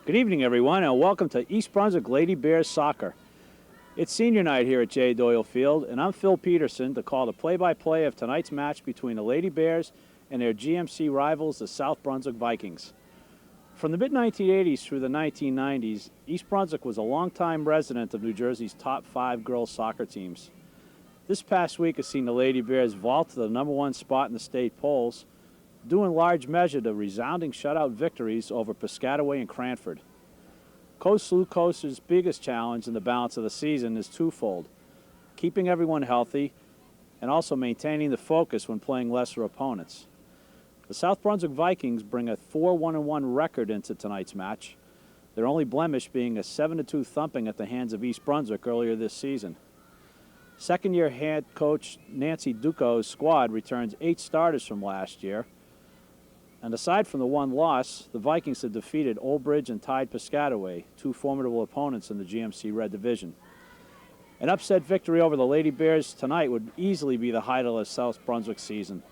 Good evening, everyone, and welcome to East Brunswick Lady Bears Soccer. It's senior night here at J. Doyle Field, and I'm Phil Peterson to call the play-by-play of tonight's match between the Lady Bears and their GMC rivals, the South Brunswick Vikings. From the mid-1980s through the 1990s, East Brunswick was a longtime resident of New Jersey's top 5 girls soccer teams. This past week has seen the Lady Bears vault to the #1 spot in the state polls, due in large measure to resounding shutout victories over Piscataway and Cranford. Coach Lou Coaster's biggest challenge in the balance of the season is twofold: keeping everyone healthy and also maintaining the focus when playing lesser opponents. The South Brunswick Vikings bring a 4-1-1 record into tonight's match, their only blemish being a 7-2 thumping at the hands of East Brunswick earlier this season. Second-year head coach Nancy Duco's squad returns 8 starters from last year, and aside from the one loss, the Vikings have defeated Old Bridge and tied Piscataway, 2 formidable opponents in the GMC Red Division. An upset victory over the Lady Bears tonight would easily be the highlight of South Brunswick's season.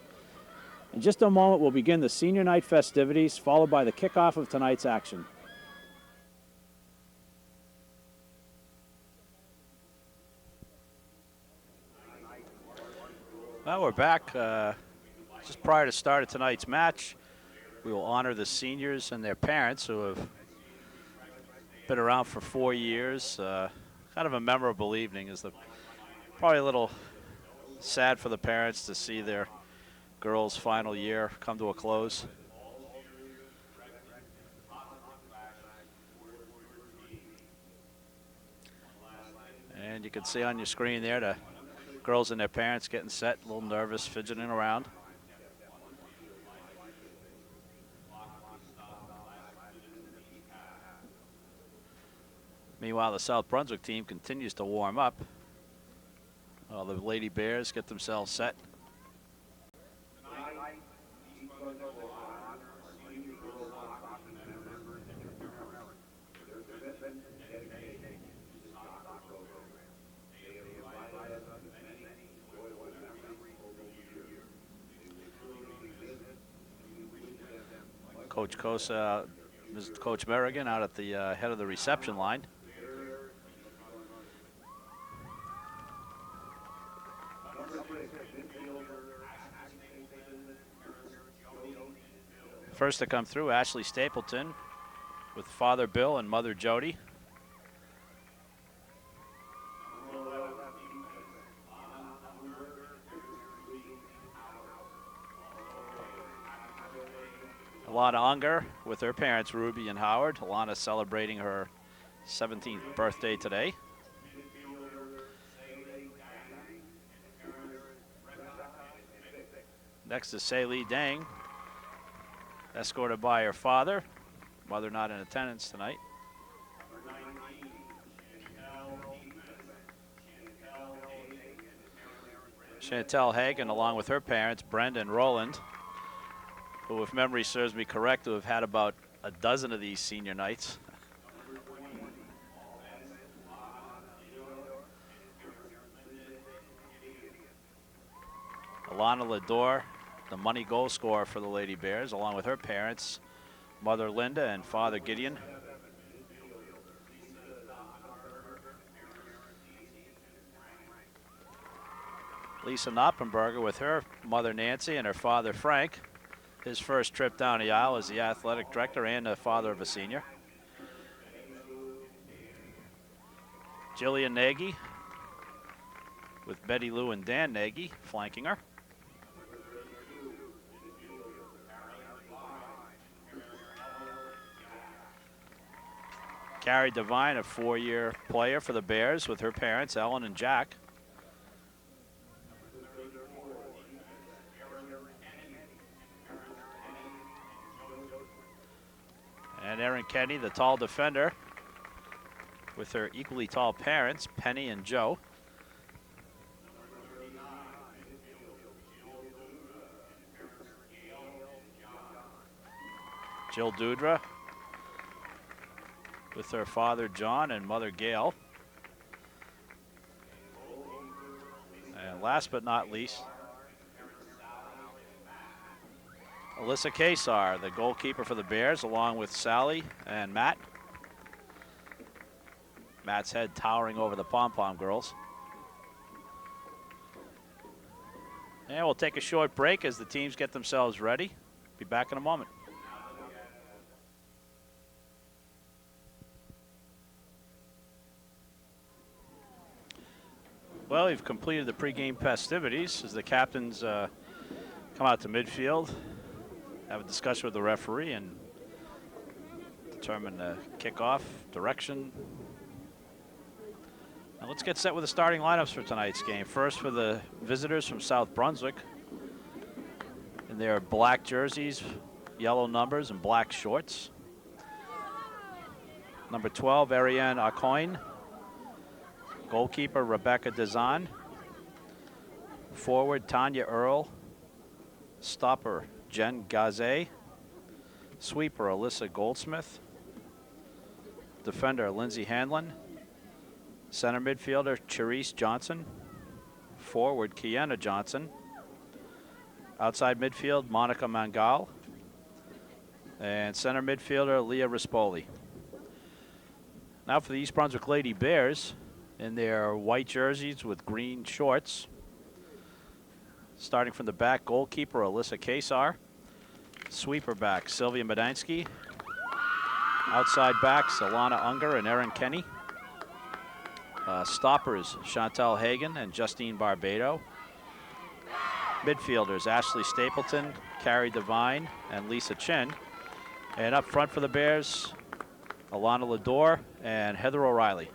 In just a moment, we'll begin the senior night festivities, followed by the kickoff of tonight's action. Well, we're back. Just prior to start of tonight's match, we will honor the seniors and their parents who have been around for 4 years. Kind of a memorable evening. Probably a little sad for the parents to see their girls' final year come to a close. And you can see on your screen there the girls and their parents getting set, a little nervous, fidgeting around. Meanwhile, the South Brunswick team continues to warm up while the Lady Bears get themselves set. Coach Cosa, Coach Merrigan out at the head of the reception line. First to come through, Ashley Stapleton with Father Bill and Mother Jody. Alana Unger with her parents, Ruby and Howard. Alana celebrating her 17th birthday today. Next is Saylee Dang, escorted by her father. Mother not in attendance tonight. Chantel Hagan along with her parents, Brenda and Roland, who, if memory serves me correct, have had about a dozen of these senior nights. Alana Lador, the money goal scorer for the Lady Bears, along with her parents, Mother Linda and Father Gideon. Lisa Knoppenberger with her mother Nancy and her father Frank. His first trip down the aisle as the athletic director and the father of a senior. Jillian Nagy with Betty Lou and Dan Nagy flanking her. Carrie Devine, a 4-year player for the Bears with her parents, Ellen and Jack. And Erin Kenny, the tall defender, with her equally tall parents, Penny and Joe. Jill Dudra with her father, John, and mother, Gail. And last but not least, Alyssa Kesar, the goalkeeper for the Bears, along with Sally and Matt. Matt's head towering over the pom-pom girls. And we'll take a short break as the teams get themselves ready. Be back in a moment. Well, we've completed the pregame festivities as the captains come out to midfield, have a discussion with the referee, and determine the kickoff direction. Now let's get set with the starting lineups for tonight's game. First for the visitors from South Brunswick in their black jerseys, yellow numbers, and black shorts. Number 12, Ariane Acoin. Goalkeeper, Rebecca Dezan. Forward, Tanya Earl. Stopper, Jen Gazet. Sweeper, Alyssa Goldsmith. Defender, Lindsay Hanlon. Center midfielder, Charisse Johnson. Forward, Kiana Johnson. Outside midfield, Monica Mangal. And center midfielder, Leah Rispoli. Now for the East Brunswick Lady Bears in their white jerseys with green shorts. Starting from the back, goalkeeper, Alyssa Kasar. Sweeper back, Sylvia Medansky. Outside backs, Alana Unger and Erin Kenny. Stoppers, Chantal Hagan and Justine Barbado. Midfielders, Ashley Stapleton, Carrie Devine, and Lisa Chin. And up front for the Bears, Alana Lador and Heather O'Reilly.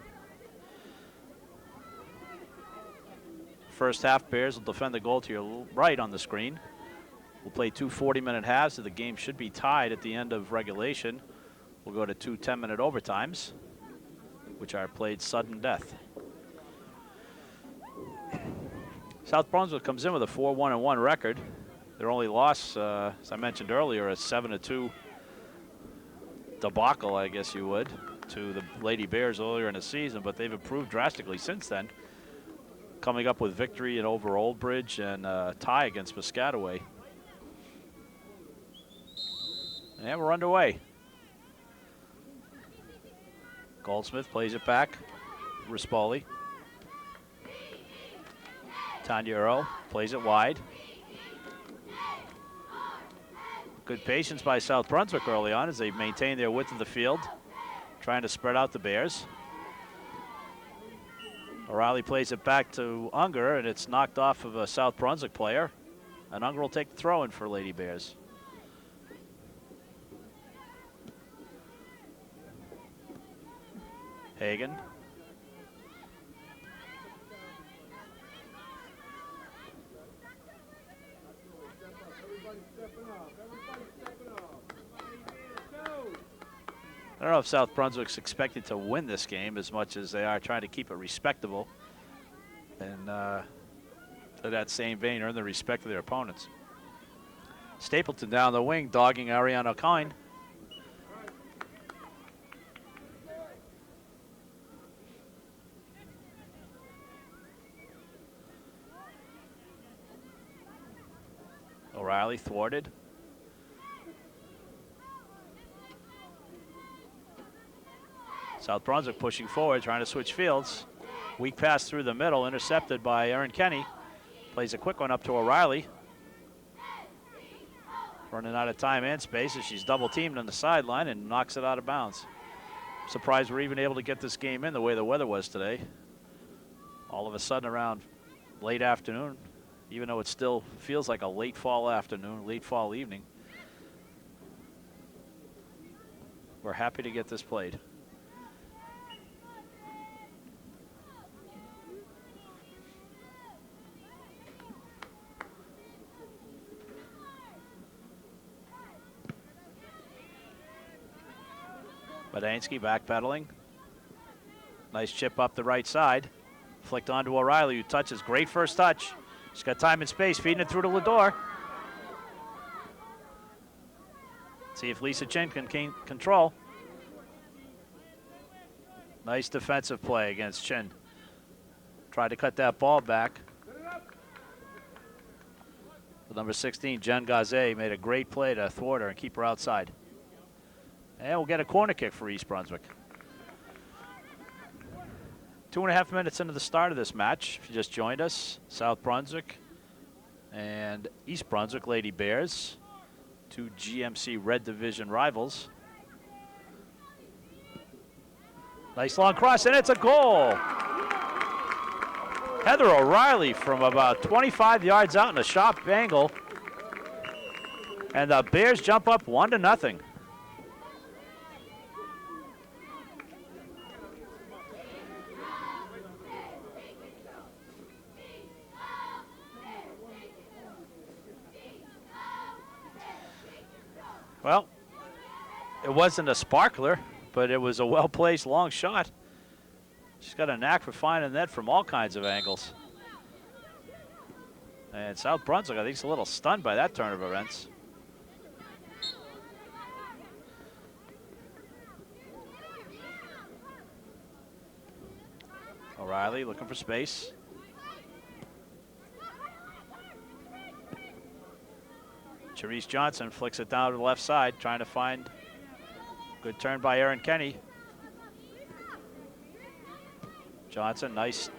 First half, Bears will defend the goal to your right on the screen. We'll play two 40-minute halves, so the game should be tied at the end of regulation. We'll go to two 10-minute overtimes, which are played sudden death. South Brunswick comes in with a 4-1-1 record. Their only loss, as I mentioned earlier, a 7-2 debacle, I guess you would, to the Lady Bears earlier in the season, but they've improved drastically since then, coming up with victory in over Old Bridge and tie against Piscataway. And we're underway. Goldsmith plays it back. Rispoli. Tanya Earl plays it wide. Good patience by South Brunswick early on as they maintain their width of the field, trying to spread out the Bears. O'Reilly plays it back to Unger, and it's knocked off of a South Brunswick player. And Unger will take the throw in for Lady Bears. Hagan. I don't know if South Brunswick's expected to win this game as much as they are trying to keep it respectable and in that same vein earn the respect of their opponents. Stapleton down the wing, dogging Ariana Kine. O'Reilly thwarted. South Brunswick pushing forward, trying to switch fields. Weak pass through the middle, intercepted by Erin Kenny. Plays a quick one up to O'Reilly. Running out of time and space as she's double teamed on the sideline and knocks it out of bounds. Surprised we're even able to get this game in the way the weather was today. All of a sudden around late afternoon, even though it still feels like a late fall afternoon, late fall evening. We're happy to get this played. Medansky backpedaling. Nice chip up the right side. Flicked onto O'Reilly, who touches. Great first touch. She's got time and space, feeding it through to Lador. See if Lisa Chin can control. Nice defensive play against Chin. Tried to cut that ball back. With number 16, Jen Gazet, made a great play to thwart her and keep her outside. And we'll get a corner kick for East Brunswick. 2.5 minutes into the start of this match, if you just joined us, South Brunswick and East Brunswick Lady Bears, two GMC Red Division rivals. Nice long cross, and it's a goal. Heather O'Reilly from about 25 yards out in a sharp angle. And the Bears jump up 1-0. Well, it wasn't a sparkler, but it was a well-placed long shot. She's got a knack for finding that from all kinds of angles. And South Brunswick, I think, is a little stunned by that turn of events. O'Reilly looking for space. Charisse Johnson flicks it down to the left side, trying to find good turn by Erin Kenny. Johnson, nice.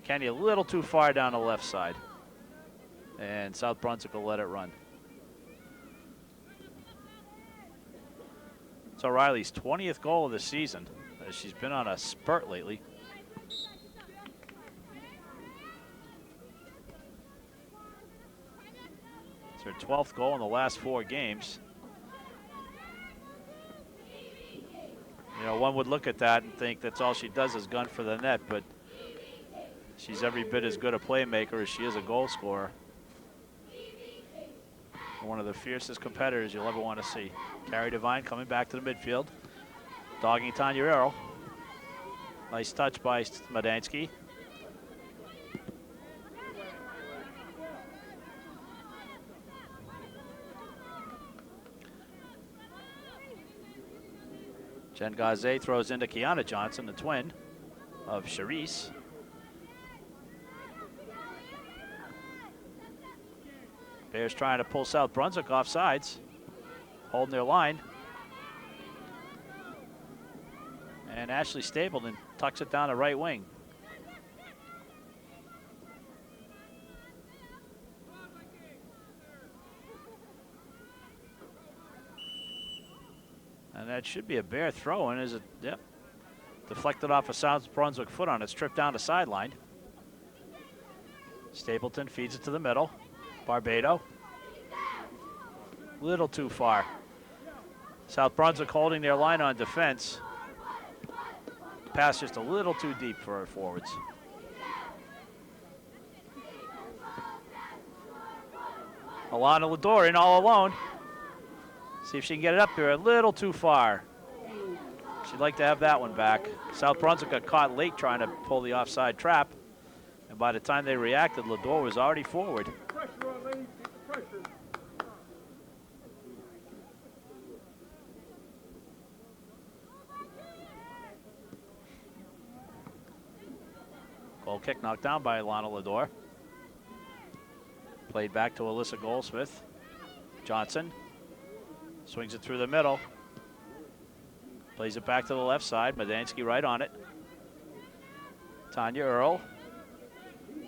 Kenny a little too far down the left side. And South Brunswick will let it run. It's O'Reilly's 20th goal of the season, as she's been on a spurt lately. It's her 12th goal in the last 4 games. You know, one would look at that and think that's all she does is gun for the net, but she's every bit as good a playmaker as she is a goal scorer. One of the fiercest competitors you'll ever want to see. Carrie Devine coming back to the midfield. Dogging Tanya Earl. Nice touch by Smadansky. Jen Gaze throws into Kiana Johnson, the twin of Charisse. Bears trying to pull South Brunswick off sides, holding their line. And Ashley Stapleton tucks it down the right wing. And that should be a Bear throw in, is it? Yep. Deflected off a South Brunswick foot on its trip down the sideline. Stapleton feeds it to the middle. Barbado. Little too far. South Brunswick holding their line on defense. Pass just a little too deep for our forwards. Alana Lador in all alone. See if she can get it up here a little too far. She'd like to have that one back. South Brunswick got caught late trying to pull the offside trap. And by the time they reacted, Lador was already forward. Goal kick knocked down by Alana Lador. Played back to Alyssa Goldsmith. Johnson swings it through the middle. Plays it back to the left side. Madansky right on it. Tanya Earl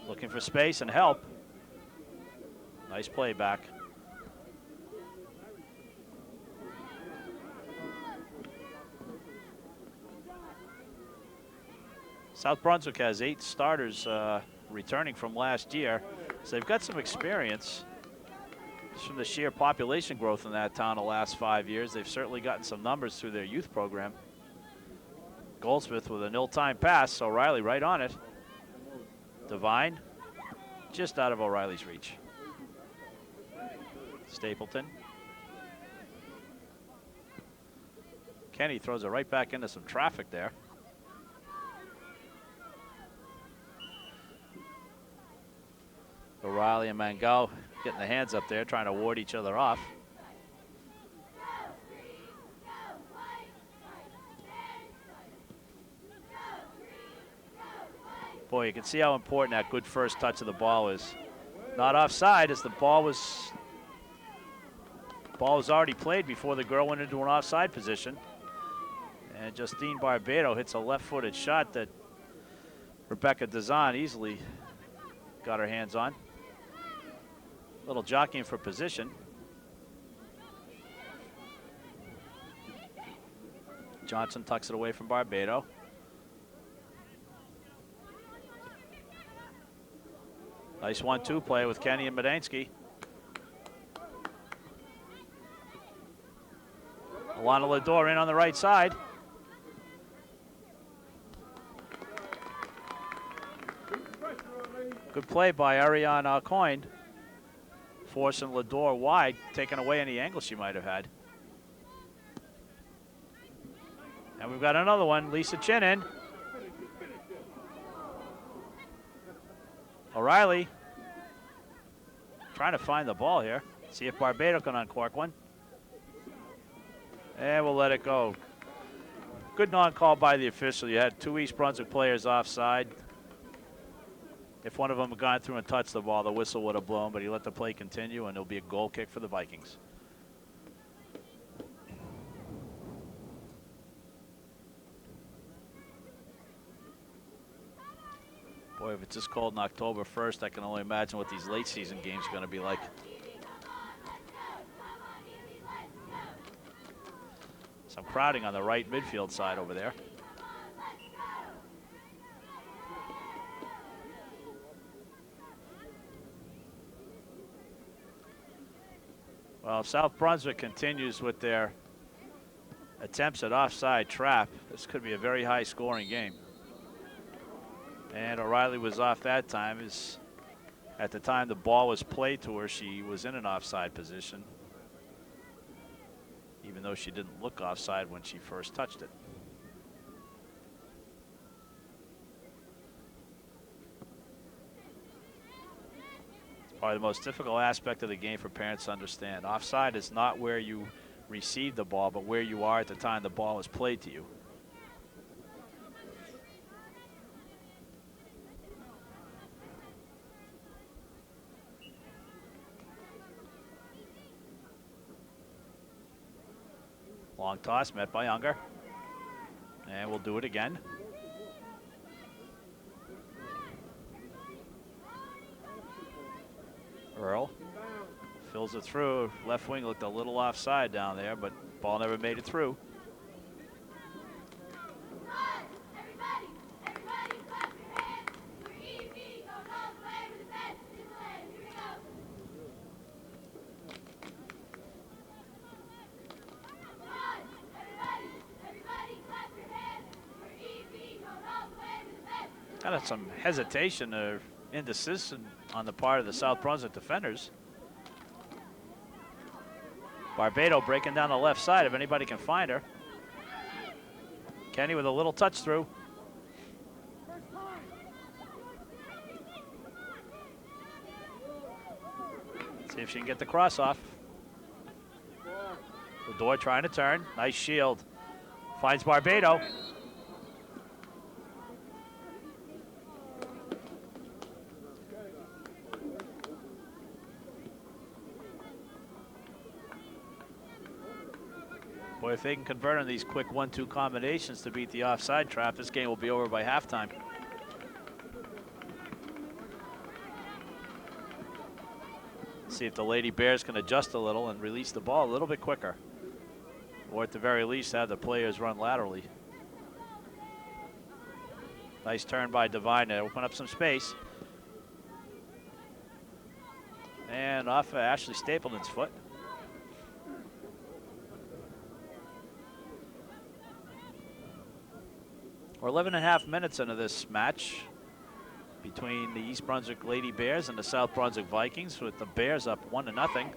looking for space and help. Nice play back. South Brunswick has 8 starters returning from last year, so they've got some experience. Just from the sheer population growth in that town the last 5 years, they've certainly gotten some numbers through their youth program. Goldsmith with an ill-timed pass, O'Reilly right on it. Devine just out of O'Reilly's reach. Stapleton. Kenny throws it right back into some traffic there. O'Reilly and Mangal getting the hands up there, trying to ward each other off. Boy, you can see how important that good first touch of the ball is. Not offside, as the ball was already played before the girl went into an offside position. And Justine Barbado hits a left-footed shot that Rebecca Dazan easily got her hands on. Little jockeying for position. Johnson tucks it away from Barbado. Nice 1-2 play with Kenny and Medansky. Alana Lador in on the right side. Good play by Ariana Coyne, forcing Lador wide, taking away any angle she might have had. And we've got another one, Lisa Chin in. O'Reilly trying to find the ball here. See if Barbado can uncork one. And we'll let it go. Good non-call by the official. You had 2 East Brunswick players offside. If one of them had gone through and touched the ball, the whistle would have blown, but he let the play continue, and it'll be a goal kick for the Vikings. Boy, if it's this cold on October 1st, I can only imagine what these late season games are going to be like. Some crowding on the right midfield side over there. Well, South Brunswick continues with their attempts at offside trap. This could be a very high scoring game. And O'Reilly was off that time. At the time the ball was played to her, she was in an offside position, even though she didn't look offside when she first touched it. Probably the most difficult aspect of the game for parents to understand. Offside is not where you receive the ball, but where you are at the time the ball is played to you. Long toss met by Unger. And we'll do it again. Earl fills it through. Left wing looked a little offside down there, but ball never made it through. Kind of some hesitation or indecision on the part of the South Brunswick defenders. Barbado breaking down the left side if anybody can find her. Kenny with a little touch through. See if she can get the cross off. Lador trying to turn. Nice shield. Finds Barbado. Boy, if they can convert on these quick 1-2 combinations to beat the offside trap, this game will be over by halftime. See if the Lady Bears can adjust a little and release the ball a little bit quicker. Or at the very least, have the players run laterally. Nice turn by Devine to open up some space. And off of Ashley Stapleton's foot. We're 11.5 minutes into this match between the East Brunswick Lady Bears and the South Brunswick Vikings, with the Bears up 1-0.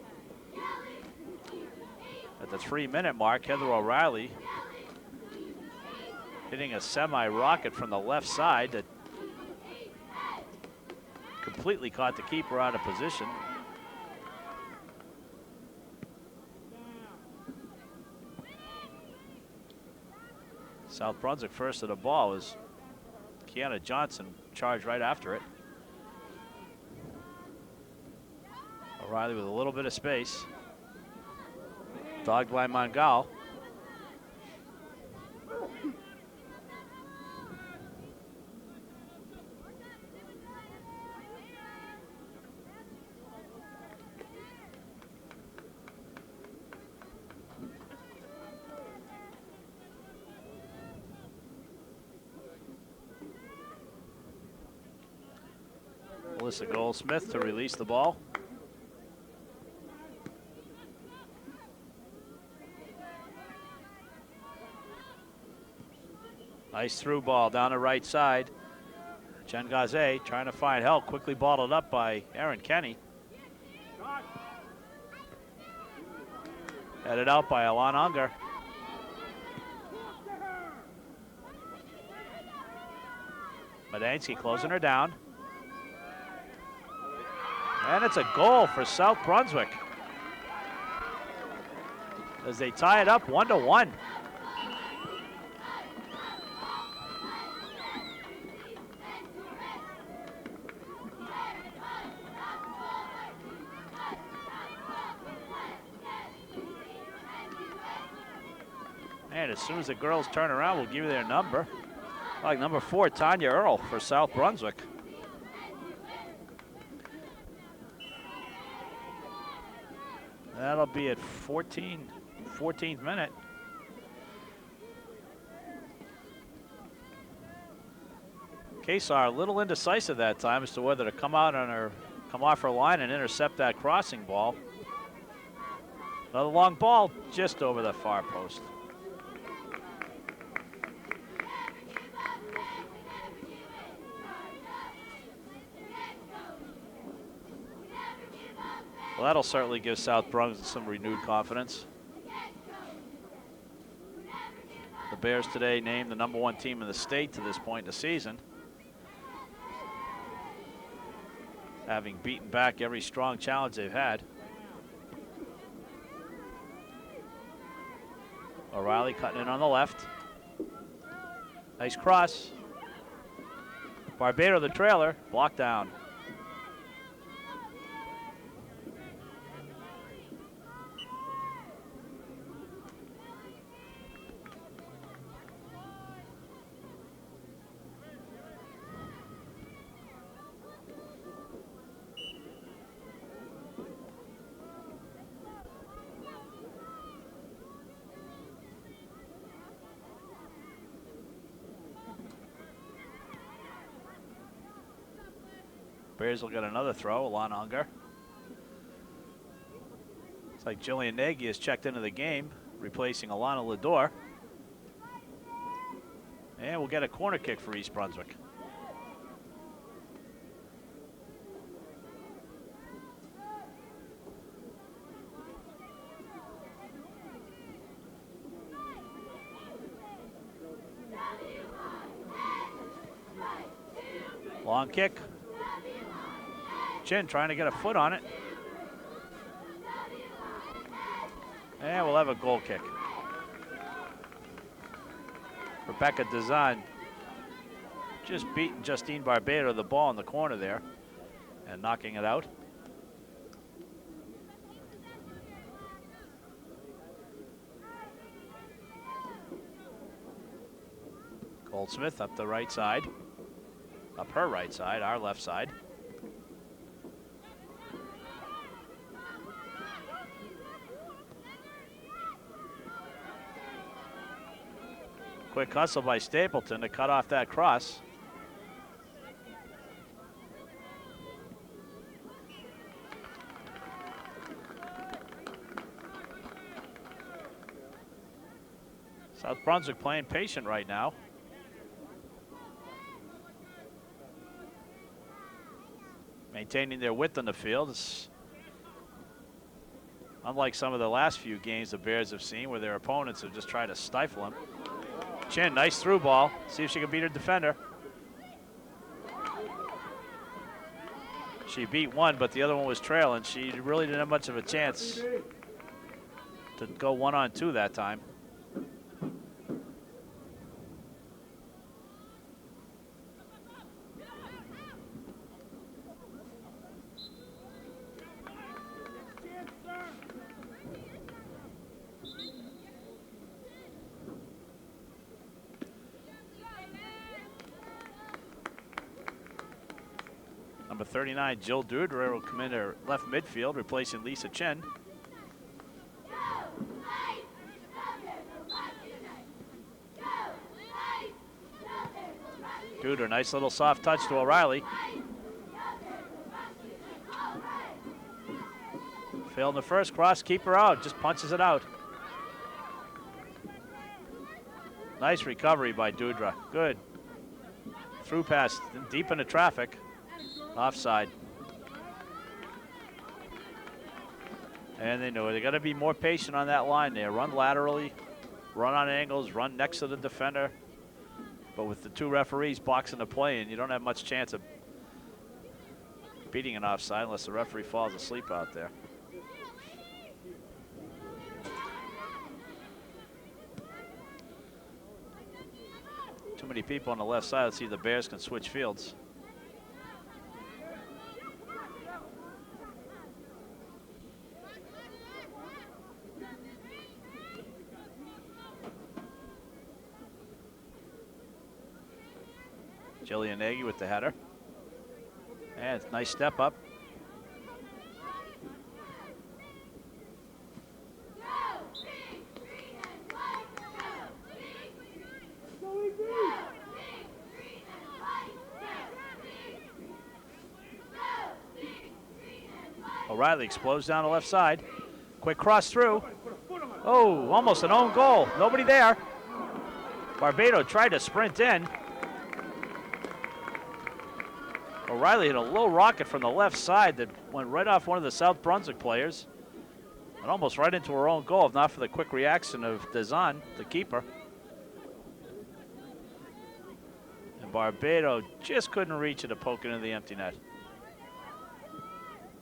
At the 3-minute mark, Heather O'Reilly hitting a semi-rocket from the left side that completely caught the keeper out of position. South Brunswick first to the ball was Kiana Johnson, charged right after it. O'Reilly with a little bit of space. Dogged by Mangal. Melissa Goldsmith to release the ball. Nice through ball down the right side. Jen Gaze trying to find help. Quickly balled up by Erin Kenny. Headed out by Alon Unger. Medansky closing her down. And it's a goal for South Brunswick as they tie it up 1-1. And as soon as the girls turn around, we'll give you their number. Like number 4, Tanya Earl for South Brunswick. That'll be at 14th minute. Kesar a little indecisive that time as to whether to come off her line and intercept that crossing ball. Another long ball just over the far post. Well, that'll certainly give South Brunswick some renewed confidence. The Bears today named the #1 team in the state to this point in the season, having beaten back every strong challenge they've had. O'Reilly cutting in on the left. Nice cross. Barbado the trailer, blocked down. Bears will get another throw, Alon Unger. It's like Jillian Nagy has checked into the game, replacing Alana Lador. And we'll get a corner kick for East Brunswick. Long kick. Chin trying to get a foot on it. And we'll have a goal kick. Rebecca Dezan just beating Justine Barbado the ball in the corner there and knocking it out. Goldsmith up the right side. Up her right side, our left side. Quick hustle by Stapleton to cut off that cross. South Brunswick playing patient right now. Maintaining their width on the field. It's unlike some of the last few games the Bears have seen where their opponents have just tried to stifle them. Chin, nice through ball. See if she can beat her defender. She beat one, but the other one was trailing. She really didn't have much of a chance to go 1-on-2 that time. Number 39, Jill Dudra will come into left midfield, replacing Lisa Chen. Dudra, nice little soft touch to O'Reilly. Failed in the first cross, keeper out, just punches it out. Nice recovery by Dudra, good. Through pass, deep into traffic, offside. And they know it. They got to be more patient on that line there. Run laterally, run on angles, run next to the defender. But with the two referees boxing the play in, you don't have much chance of beating an offside unless the referee falls asleep out there. Too many people on the left side. Let's see if the Bears can switch fields. Jillian Nagy with the header. And nice step up. O'Reilly explodes down the left side. Quick cross through. Oh, almost an own goal. Nobody there. Barbado tried to sprint in. O'Reilly hit a low rocket from the left side that went right off one of the South Brunswick players and almost right into her own goal, if not for the quick reaction of Dezan, the keeper. And Barbado just couldn't reach it to poke it into the empty net.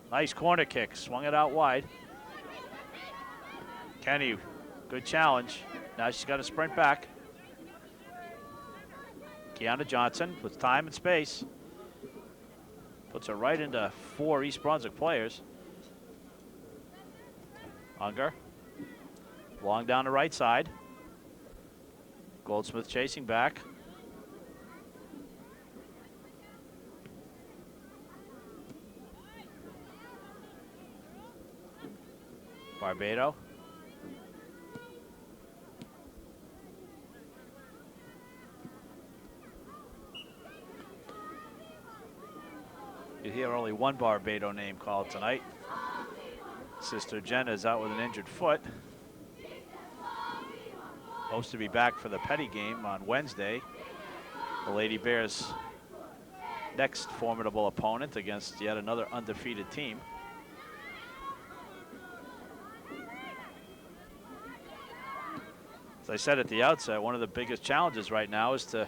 Nice corner kick, swung it out wide. Kenny, good challenge. Now she's got to sprint back. Kiana Johnson with time and space. Puts her right into 4 East Brunswick players. Unger. Long down the right side. Goldsmith chasing back. Barbado. You hear only one Barbado name called tonight. Sister Jenna is out with an injured foot. Hopes to be back for the Petty game on Wednesday. The Lady Bears' next formidable opponent against yet another undefeated team. As I said at the outset, one of the biggest challenges right now is to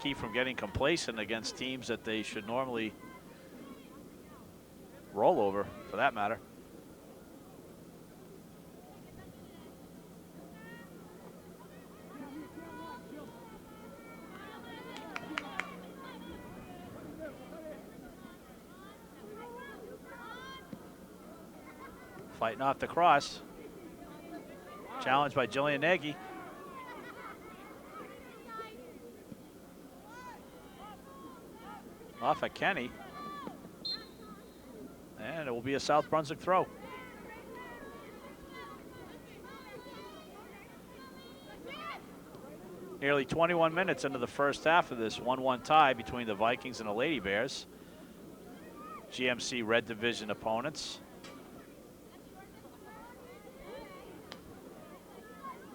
keep from getting complacent against teams that they should normally roll over, for that matter. Fighting off the cross. Challenged by Jillian Nagy. Off at Kenny. And it will be a South Brunswick throw. Nearly 21 minutes into the first half of this 1-1 tie between the Vikings and the Lady Bears. GMC Red Division opponents.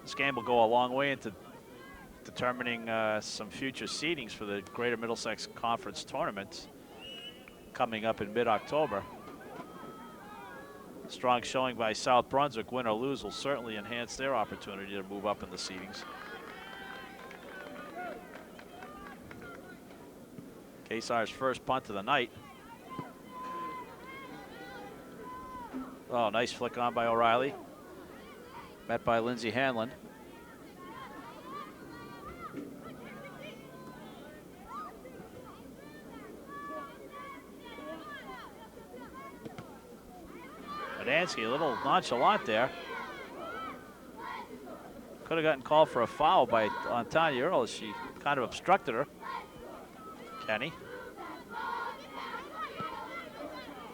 This game will go a long way into determining some future seedings for the Greater Middlesex Conference tournament coming up in mid-October. Strong showing by South Brunswick, win or lose, will certainly enhance their opportunity to move up in the seedings. Kesar's first punt of the night. Oh, nice flick on by O'Reilly. Met by Lindsay Hanlon. Badansky, a little nonchalant there. Could have gotten called for a foul on Tanya Earl as she kind of obstructed her. Kenny.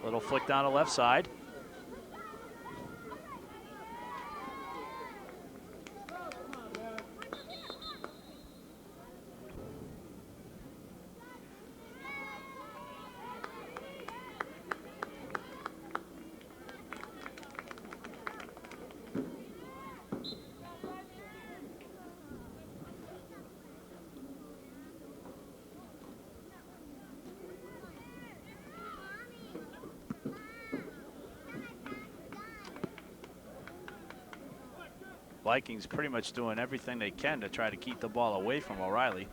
Little flick down the left side. Vikings pretty much doing everything they can to try to keep the ball away from O'Reilly.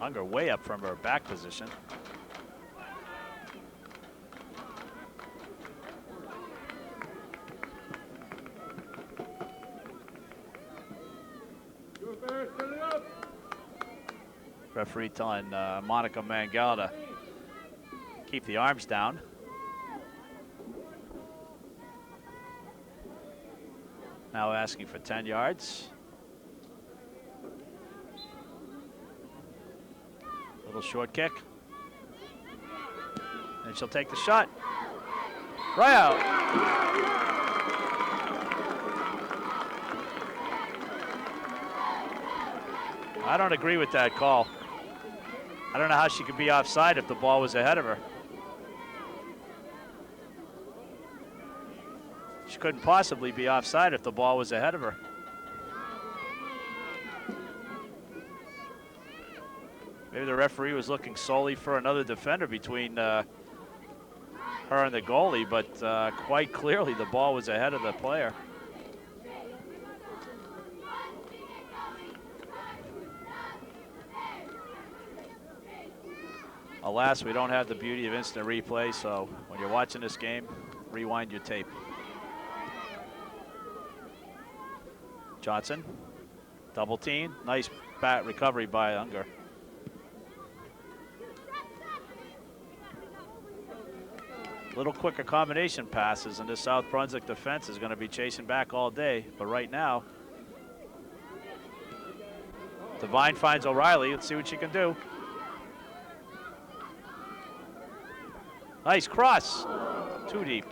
Unger way up from her back position. Referee telling Monica Mangala to keep the arms down. Now asking for 10 yards. Little short kick. And she'll take the shot. Right out. I don't agree with that call. I don't know how she could be offside if the ball was ahead of her. She couldn't possibly be offside if the ball was ahead of her. Maybe the referee was looking solely for another defender between her and the goalie, but quite clearly the ball was ahead of the player. Alas, we don't have the beauty of instant replay, so when you're watching this game, rewind your tape. Johnson, double team, nice bat recovery by Unger. Little quicker combination passes, and this South Brunswick defense is going to be chasing back all day, but right now, Devine finds O'Reilly. Let's see what she can do. Nice cross, too deep.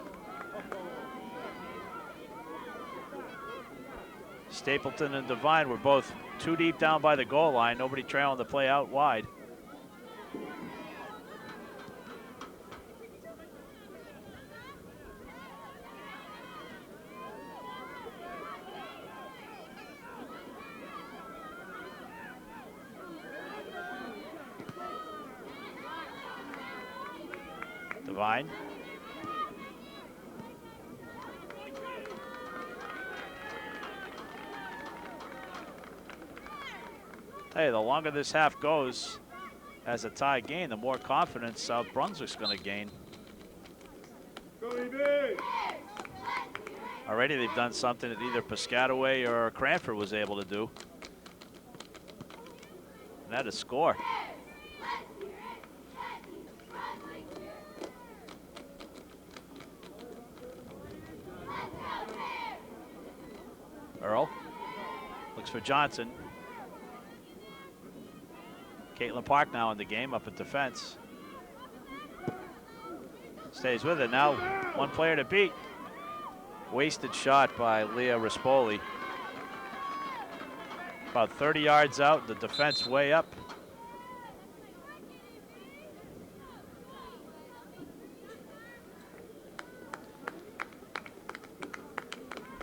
Stapleton and Devine were both too deep down by the goal line. Nobody trailing the play out wide. Devine. Hey, the longer this half goes as a tie game, the more confidence South Brunswick's going to gain. Already they've done something that either Piscataway or Cranford was able to do. And that is score. Earl looks for Johnson. Caitlin Park now in the game, up at defense. Stays with it now. One player to beat. Wasted shot by Leah Rispoli. About 30 yards out, the defense way up.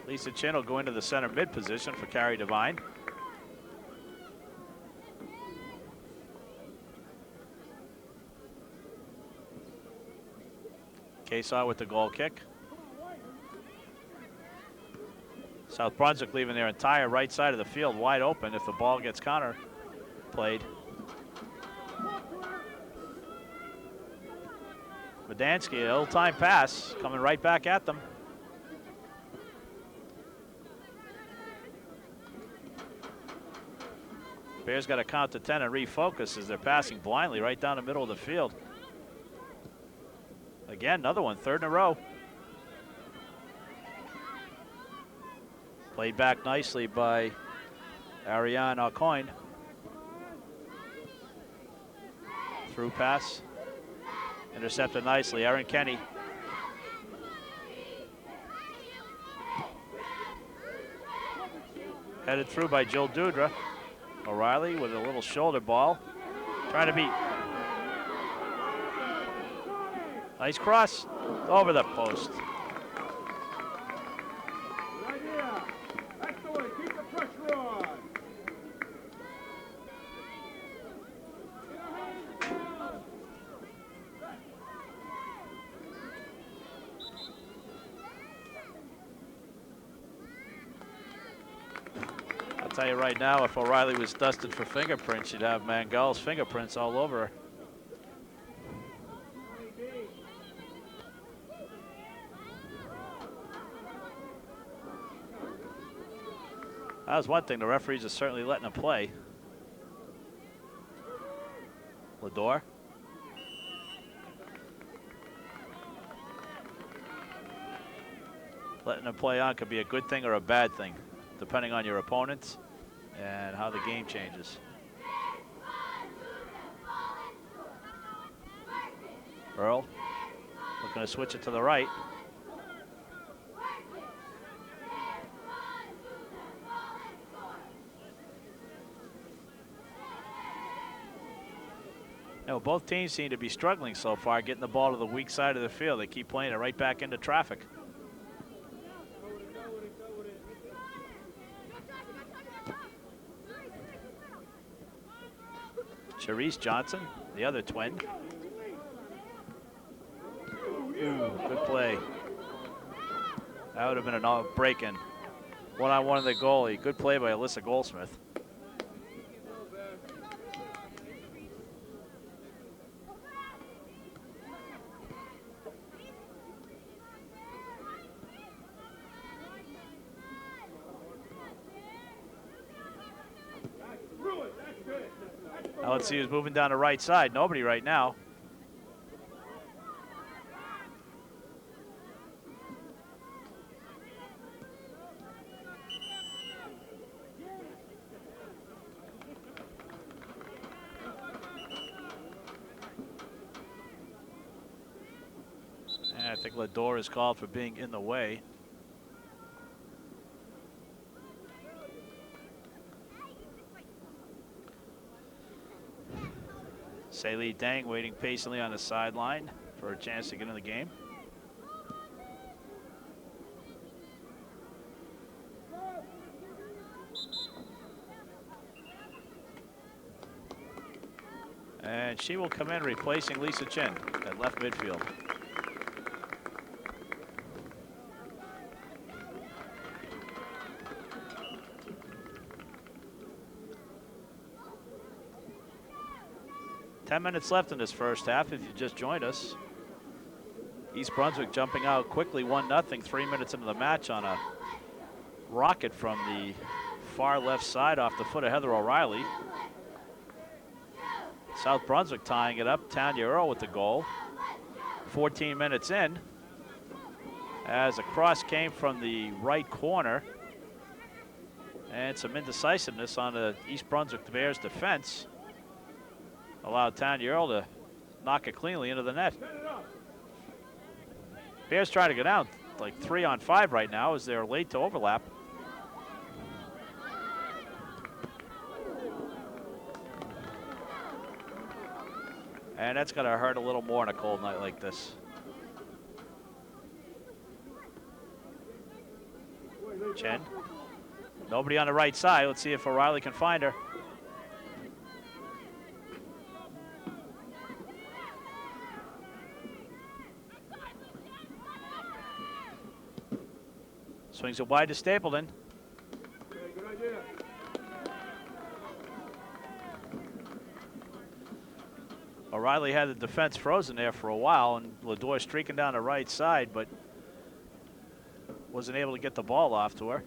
Lisa Chin will go into the center mid position for Carrie Devine. Kesaw with the goal kick. South Brunswick leaving their entire right side of the field wide open if the ball gets counter played. Madansky, a little time pass, coming right back at them. Bears got to count to 10 and refocus as they're passing blindly right down the middle of the field. Again, another one, third in a row. Played back nicely by Ariane Alcoin. Through pass. Intercepted nicely, Erin Kenny. Headed through by Jill Dudra. O'Reilly with a little shoulder ball. Trying to beat. Nice cross over the post. Keep the pressure on. tell you right now, if O'Reilly was dusted for fingerprints, you'd have Mangal's fingerprints all over her. That was one thing. The referees are certainly letting him play. Lador. Letting him play on could be a good thing or a bad thing, depending on your opponents and how the game changes. Earl looking to switch it to the right. No, both teams seem to be struggling so far, getting the ball to the weak side of the field. They keep playing it right back into traffic. Charisse Johnson, the other twin. Ooh, good play. That would have been a break-in. One-on-one of the goalie. Good play by Alyssa Goldsmith. Now let's see who's moving down the right side. Nobody right now. And I think Lador is called for being in the way. Salee Dang waiting patiently on the sideline for a chance to get in the game. And she will come in replacing Lisa Chin at left midfield. Ten minutes left in this first half if you just joined us. East Brunswick jumping out quickly, 1-0, 3 minutes into the match on a rocket from the far left side off the foot of Heather O'Reilly. South Brunswick tying it up, Tanya Earl with the goal. 14 minutes in, as a cross came from the right corner. And some indecisiveness on the East Brunswick Bears defense allowed Tanya Earl to knock it cleanly into the net. Bears trying to go down like 3-on-5 right now as they're late to overlap. And that's going to hurt a little more on a cold night like this. Chen. Nobody on the right side. Let's see if O'Reilly can find her. Swings it wide to Stapleton. Okay, good idea. O'Reilly had the defense frozen there for a while, and Lador streaking down the right side, but wasn't able to get the ball off to her.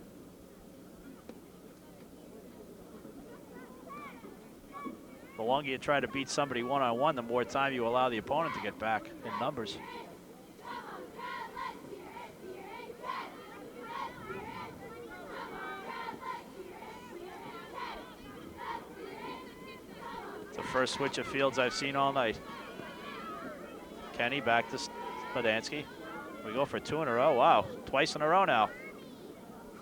The longer you try to beat somebody one-on-one, the more time you allow the opponent to get back in numbers. First switch of fields I've seen all night. Kenny back to Spadansky. We go for two in a row. Wow, twice in a row now.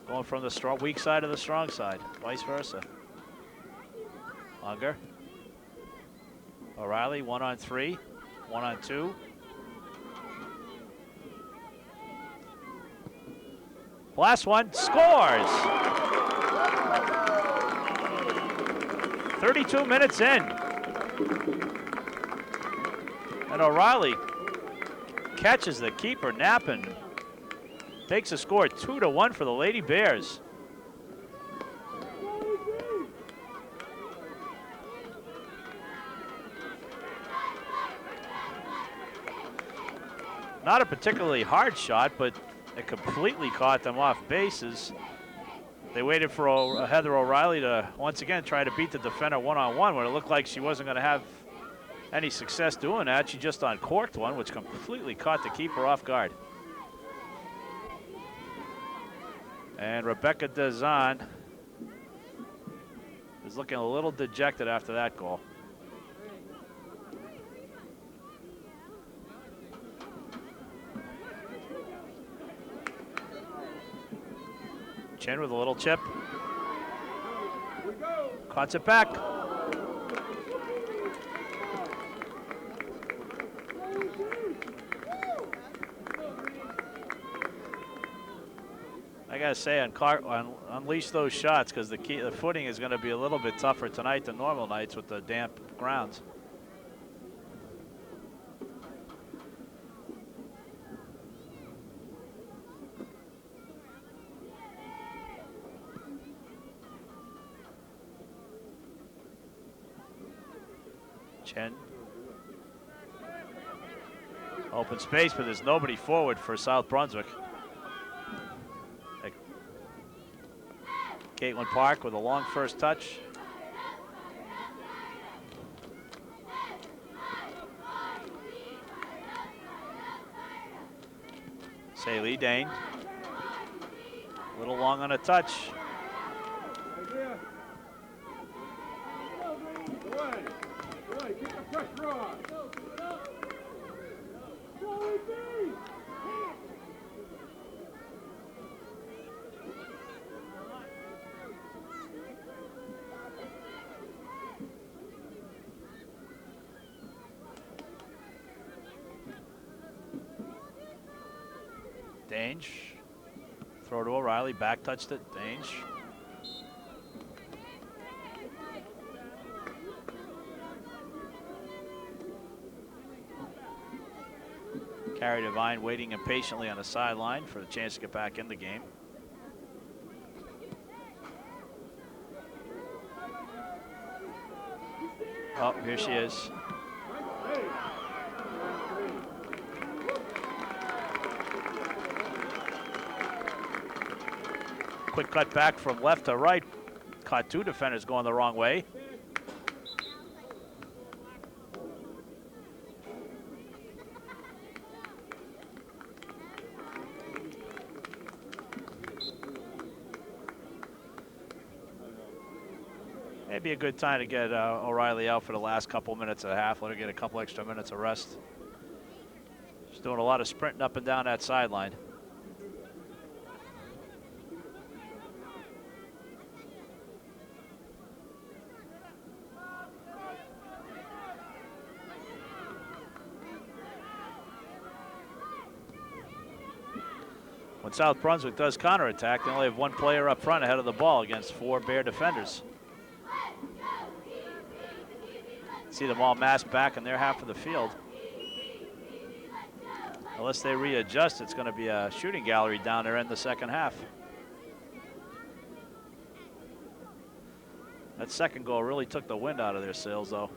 Going from the weak side to the strong side, vice versa. Unger. O'Reilly, 1-on-3, 1-on-2. Last one, scores! 32 minutes in. And O'Reilly catches the keeper napping. Takes a score 2-1 for the Lady Bears. Not a particularly hard shot, but it completely caught them off bases. They waited for Heather O'Reilly to once again try to beat the defender one-on-one when it looked like she wasn't going to have any success doing that. She just uncorked one, which completely caught the keeper off guard. And Rebecca Dezan is looking a little dejected after that goal. Chin with a little chip. Cuts it back. I gotta say, unleash those shots, because the footing is going to be a little bit tougher tonight than normal nights with the damp grounds. Chen. Open space, but there's nobody forward for South Brunswick. Caitlin Park with a long first touch. Saley Dane. A little long on a touch. Dange. Throw to O'Reilly, back touched it, Dange. Carrie Devine waiting impatiently on the sideline for the chance to get back in the game. Oh, here she is. Quick cut back from left to right. Caught two defenders going the wrong way. Maybe a good time to get O'Reilly out for the last couple minutes of the half. Let her get a couple extra minutes of rest. She's doing a lot of sprinting up and down that sideline. When South Brunswick does counterattack, they only have one player up front ahead of the ball against four Bear defenders. See them all massed back in their half of the field. Unless they readjust, it's going to be a shooting gallery down there in the second half. That second goal really took the wind out of their sails, though.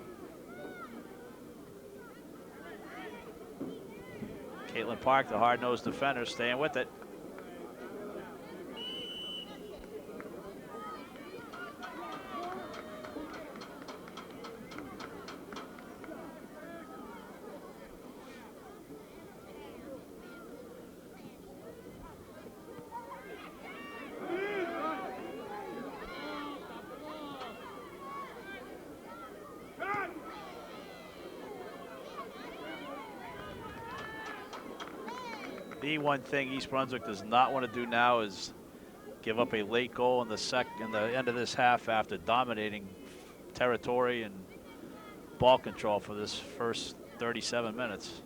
Caitlin Park, the hard-nosed defender, staying with it. The one thing East Brunswick does not want to do now is give up a late goal in the end of this half after dominating territory and ball control for this first 37 minutes.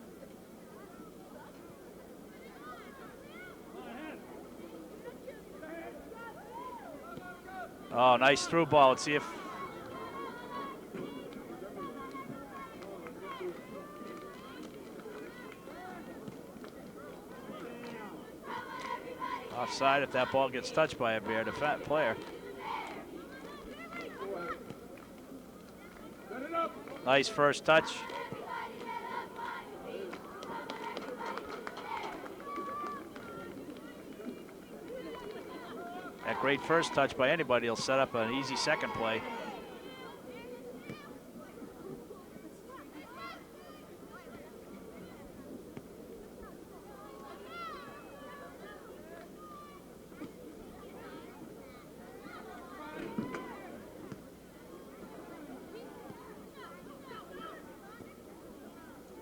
Oh, nice through ball. Let's see if offside if that ball gets touched by a Bear player. Nice first touch. That great first touch by anybody will set up an easy second play.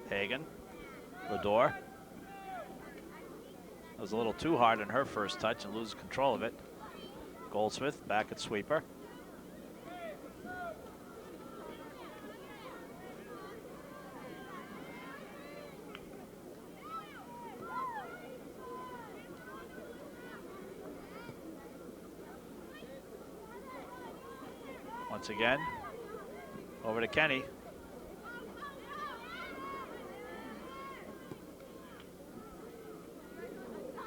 Hagan, Lador. That was a little too hard on her first touch and loses control of it. Goldsmith back at sweeper. Once again, over to Kenny.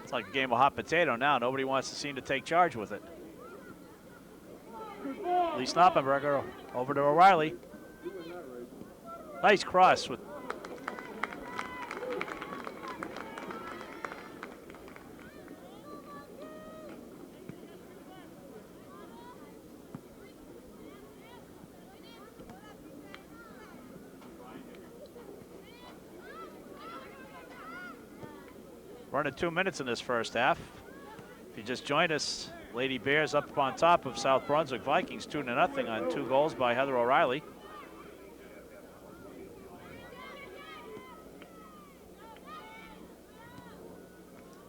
It's like a game of hot potato now. Nobody wants to seem to take charge with it. Lee Snoppenberger over to O'Reilly. Nice cross with. Running 2 minutes in this first half. If you just joined us, Lady Bears up on top of South Brunswick Vikings 2-0 on 2 goals by Heather O'Reilly.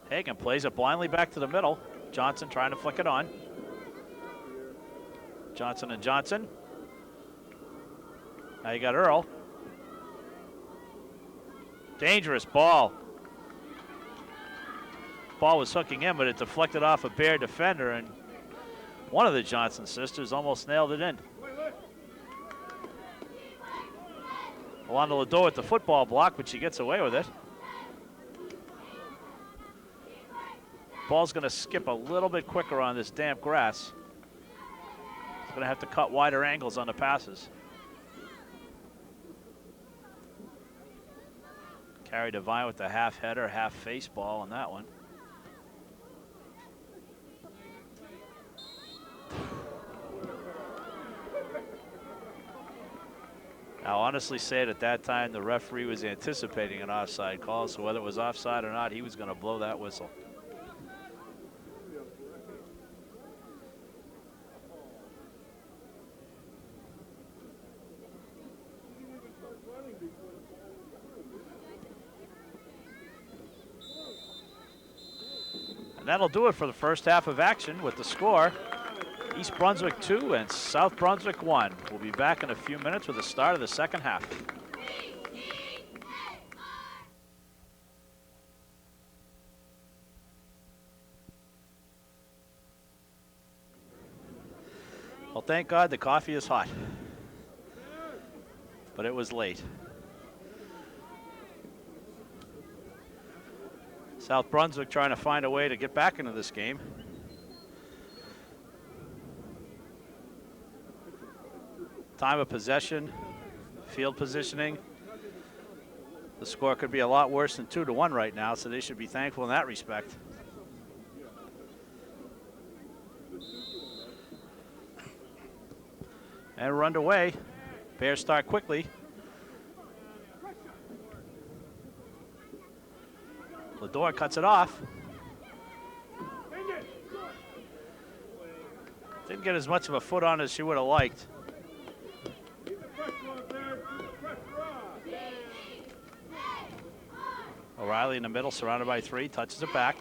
Hagan plays it blindly back to the middle. Johnson trying to flick it on. Johnson and Johnson. Now you got Earl. Dangerous ball. Ball was hooking in, but it deflected off a Bear defender, and one of the Johnson sisters almost nailed it in. Alonda Lador with the football block, but she gets away with it. Ball's going to skip a little bit quicker on this damp grass. It's going to have to cut wider angles on the passes. Carrie Devine with the half header, half face ball on that one. I'll honestly say at that time the referee was anticipating an offside call, so whether it was offside or not, he was going to blow that whistle. And that'll do it for the first half of action with the score. East Brunswick 2 and South Brunswick 1. We'll be back in a few minutes with the start of the second half. Well, thank God the coffee is hot, but it was late. South Brunswick trying to find a way to get back into this game. Time of possession, field positioning. The score could be a lot worse than 2-1 right now, so they should be thankful in that respect. And we're underway. Bears start quickly. Lador cuts it off. Didn't get as much of a foot on as she would have liked. O'Reilly in the middle, surrounded by 3, touches it back.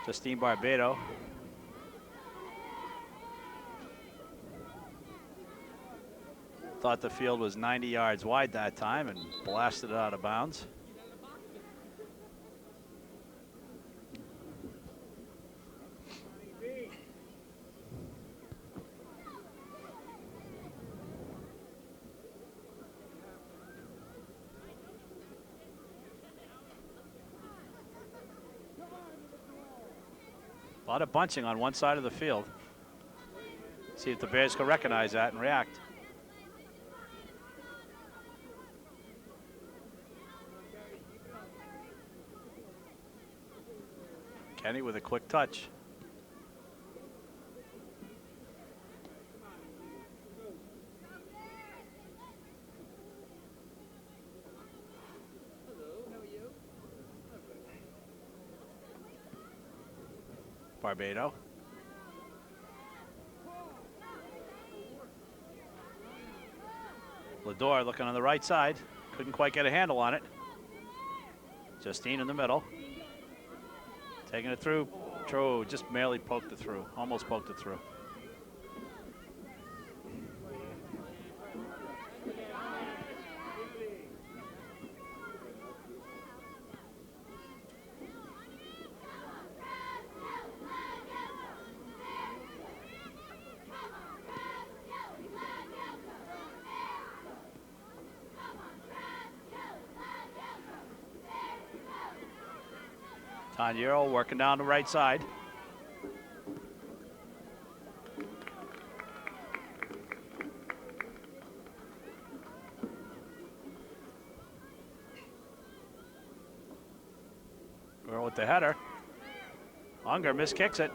Justine Barbado. Thought the field was 90 yards wide that time and blasted it out of bounds. A lot of bunching on one side of the field. See if the Bears can recognize that and react. Kenny with a quick touch. Barbado. Lador looking on the right side. Couldn't quite get a handle on it. Justine in the middle. Taking it through. True, just barely poked it through. Almost poked it through. Tanyero working down the right side. Girl with the header. Unger miskicks it.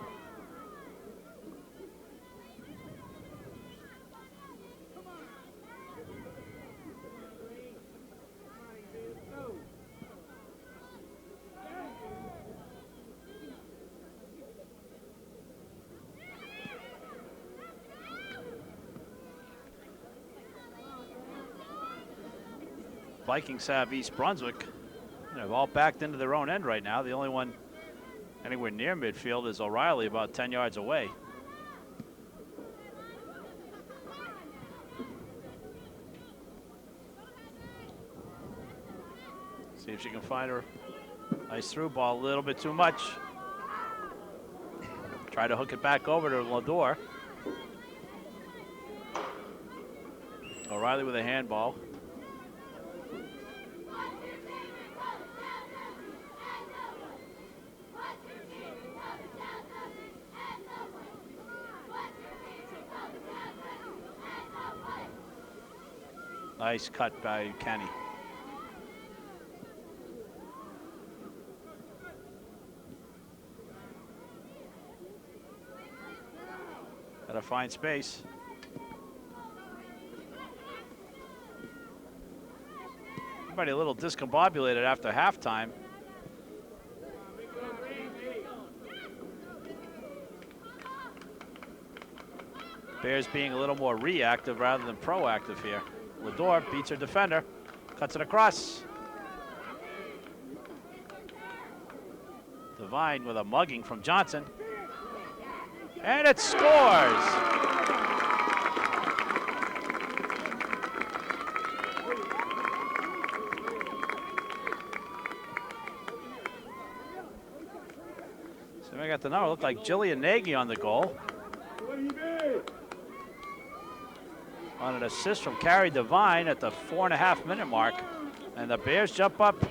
Vikings have East Brunswick. They're all backed into their own end right now. The only one anywhere near midfield is O'Reilly, about 10 yards away. See if she can find her. Nice through ball, a little bit too much. Try to hook it back over to Lador. O'Reilly with a handball. Nice cut by Kenny. Gotta find space. Everybody a little discombobulated after halftime. Bears being a little more reactive rather than proactive here. Lador beats her defender, cuts it across. Devine with a mugging from Johnson. And it scores! So I got the number, looked like Jillian Nagy on the goal. On an assist from Carrie Devine at the 4.5-minute mark. And the Bears jump up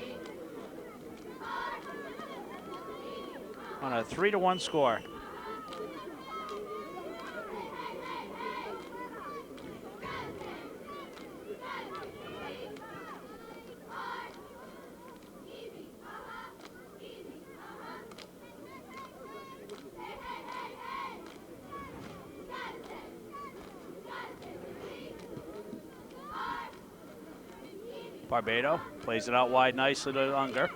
on a 3-1 score. Barbado plays it out wide nicely to Unger.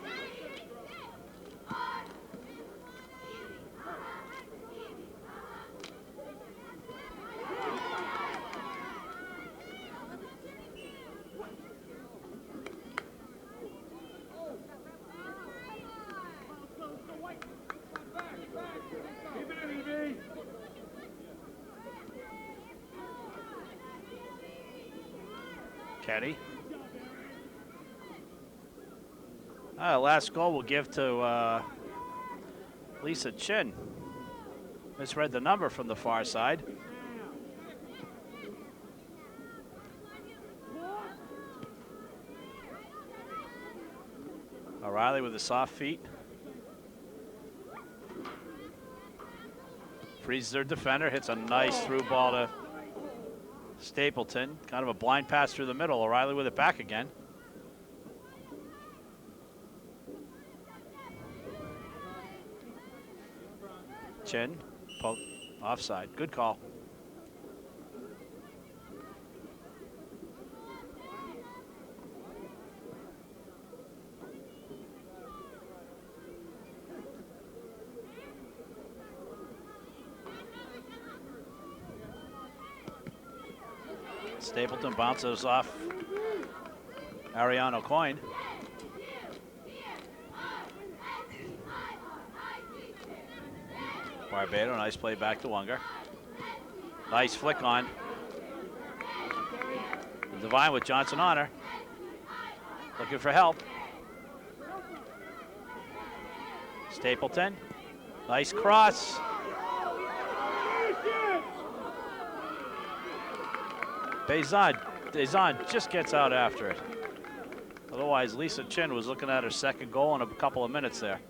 Kenny. Last goal we'll give to Lisa Chin. Misread the number from the far side. O'Reilly with the soft feet. Freezes her defender, hits a nice through ball to Stapleton. Kind of a blind pass through the middle. O'Reilly with it back again. Chin, offside. Good call. Stapleton bounces off Ariano Coyne. Barbado, nice play back to Unger. Nice flick on. Devine with Johnson on her. Looking for help. Stapleton, nice cross. Dezon just gets out after it. Otherwise, Lisa Chin was looking at her second goal in a couple of minutes there.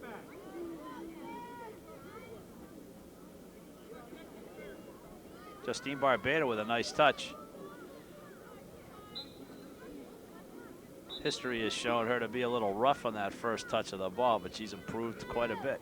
Justine Barbado with a nice touch. History has shown her to be a little rough on that first touch of the ball, but she's improved quite a bit.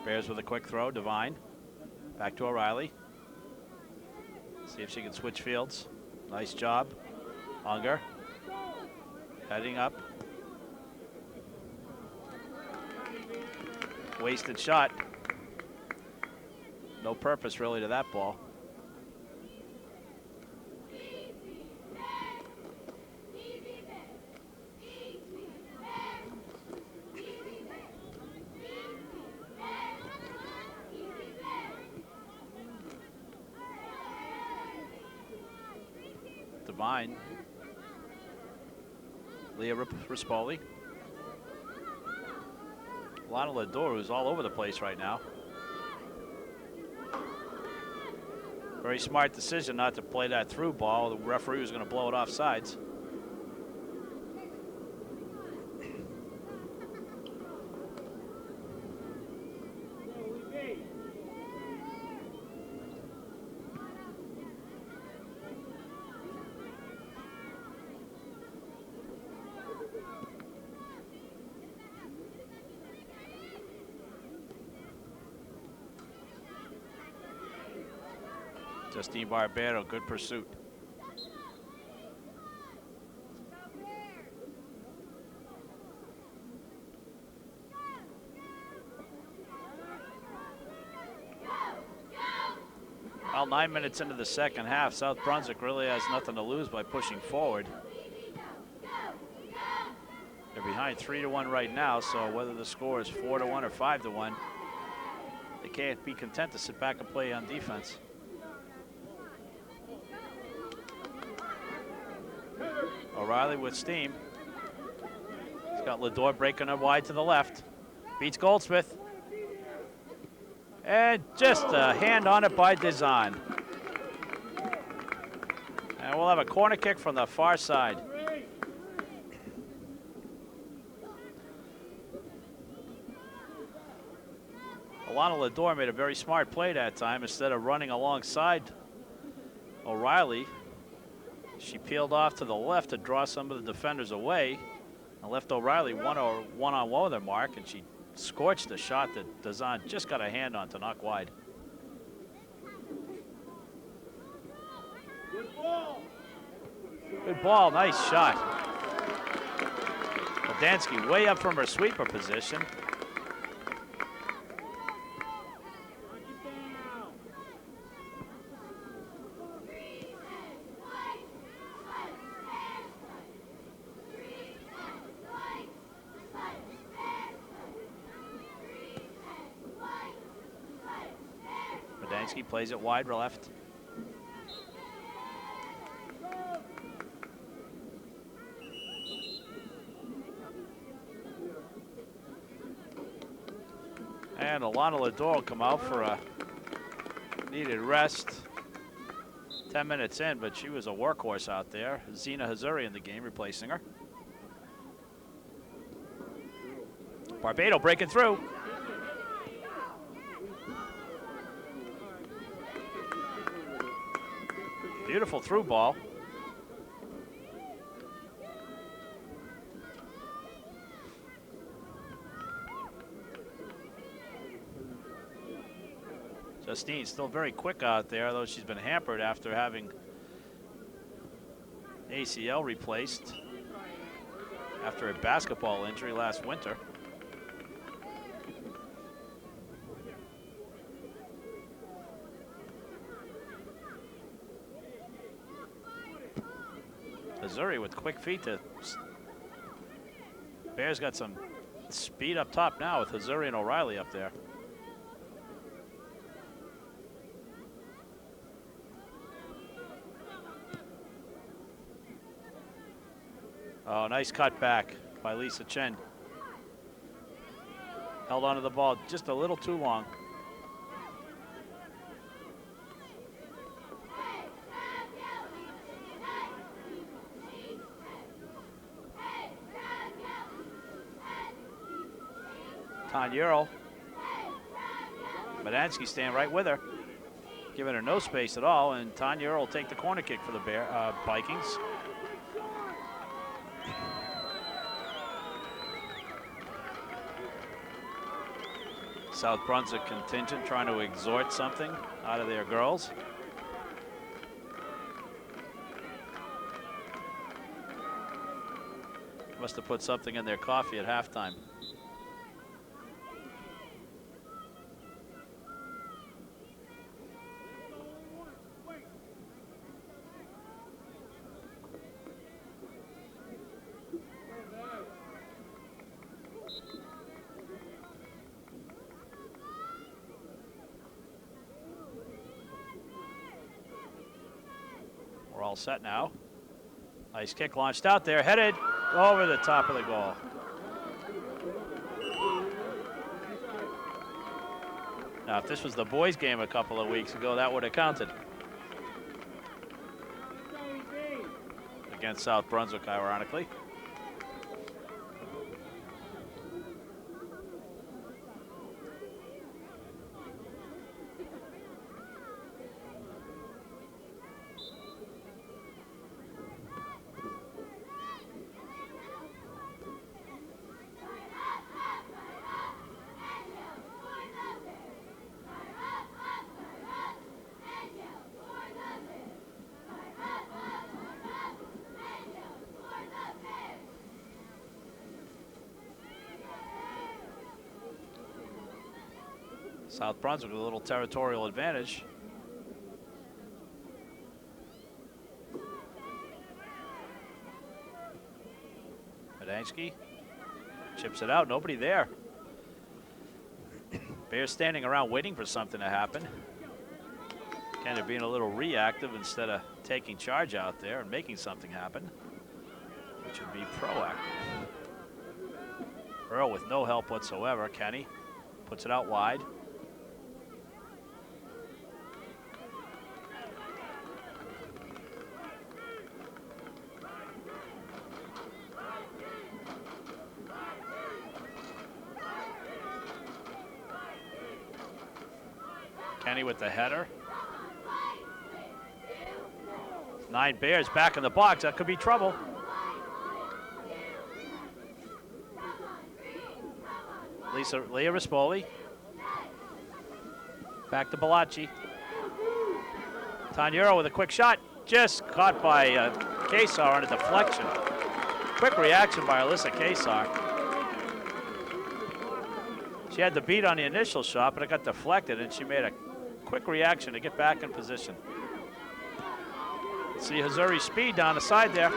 Bears with a quick throw, Devine. Back to O'Reilly. See if she can switch fields. Nice job. Unger. Heading up. Wasted shot. No purpose really to that ball. Devine. Leah Rispoli. Lana Lador, who's all over the place right now. Very smart decision not to play that through ball. The referee was going to blow it off sides. Justine Barbado, good pursuit. Well, 9 minutes into the second half, South Brunswick really has nothing to lose by pushing forward. They're behind 3-1 right now, so whether the score is 4-1 or 5-1, they can't be content to sit back and play on defense. O'Reilly with steam. He's got Lador breaking up wide to the left. Beats Goldsmith. And just a hand on it by Dezon. And we'll have a corner kick from the far side. Alana Lador made a very smart play that time. Instead of running alongside O'Reilly, she peeled off to the left to draw some of the defenders away and left O'Reilly one-on-one with her mark, and she scorched a shot that Dezon just got a hand on to knock wide. Good ball, nice shot. Podansky way up from her sweeper position. Plays it wide left. And Alana Lador will come out for a needed rest. 10 minutes in, but she was a workhorse out there. Zena Hazuri in the game replacing her. Barbado breaking through. Beautiful through ball. Justine still very quick out there, though she's been hampered after having ACL replaced after a basketball injury last winter. Missouri with quick feet. Bears got some speed up top now with Missouri and O'Reilly up there. Oh, nice cut back by Lisa Chen. Held onto the ball just a little too long. Tanyero. Badansky staying right with her, giving her no space at all, and Tanyero will take the corner kick for the Vikings. South Brunswick contingent trying to exhort something out of their girls. Must have put something in their coffee at halftime. We're all set now. Nice kick launched out there, headed over the top of the goal. Now, if this was the boys' game a couple of weeks ago, that would have counted. Against South Brunswick, ironically. South Brunswick with a little territorial advantage. Badansky chips it out, nobody there. Bears standing around waiting for something to happen. Kind of being a little reactive instead of taking charge out there and making something happen, which would be proactive. Earl with no help whatsoever. Kenny puts it out wide. Kenny with the header. 9 Bears back in the box. That could be trouble. Leah Rispoli. Back to Balachi. Tanyero with a quick shot. Just caught by Kesar on a deflection. Quick reaction by Alyssa Kesar. She had the beat on the initial shot, but it got deflected, and she made a quick reaction to get back in position. See Missouri speed down the side there.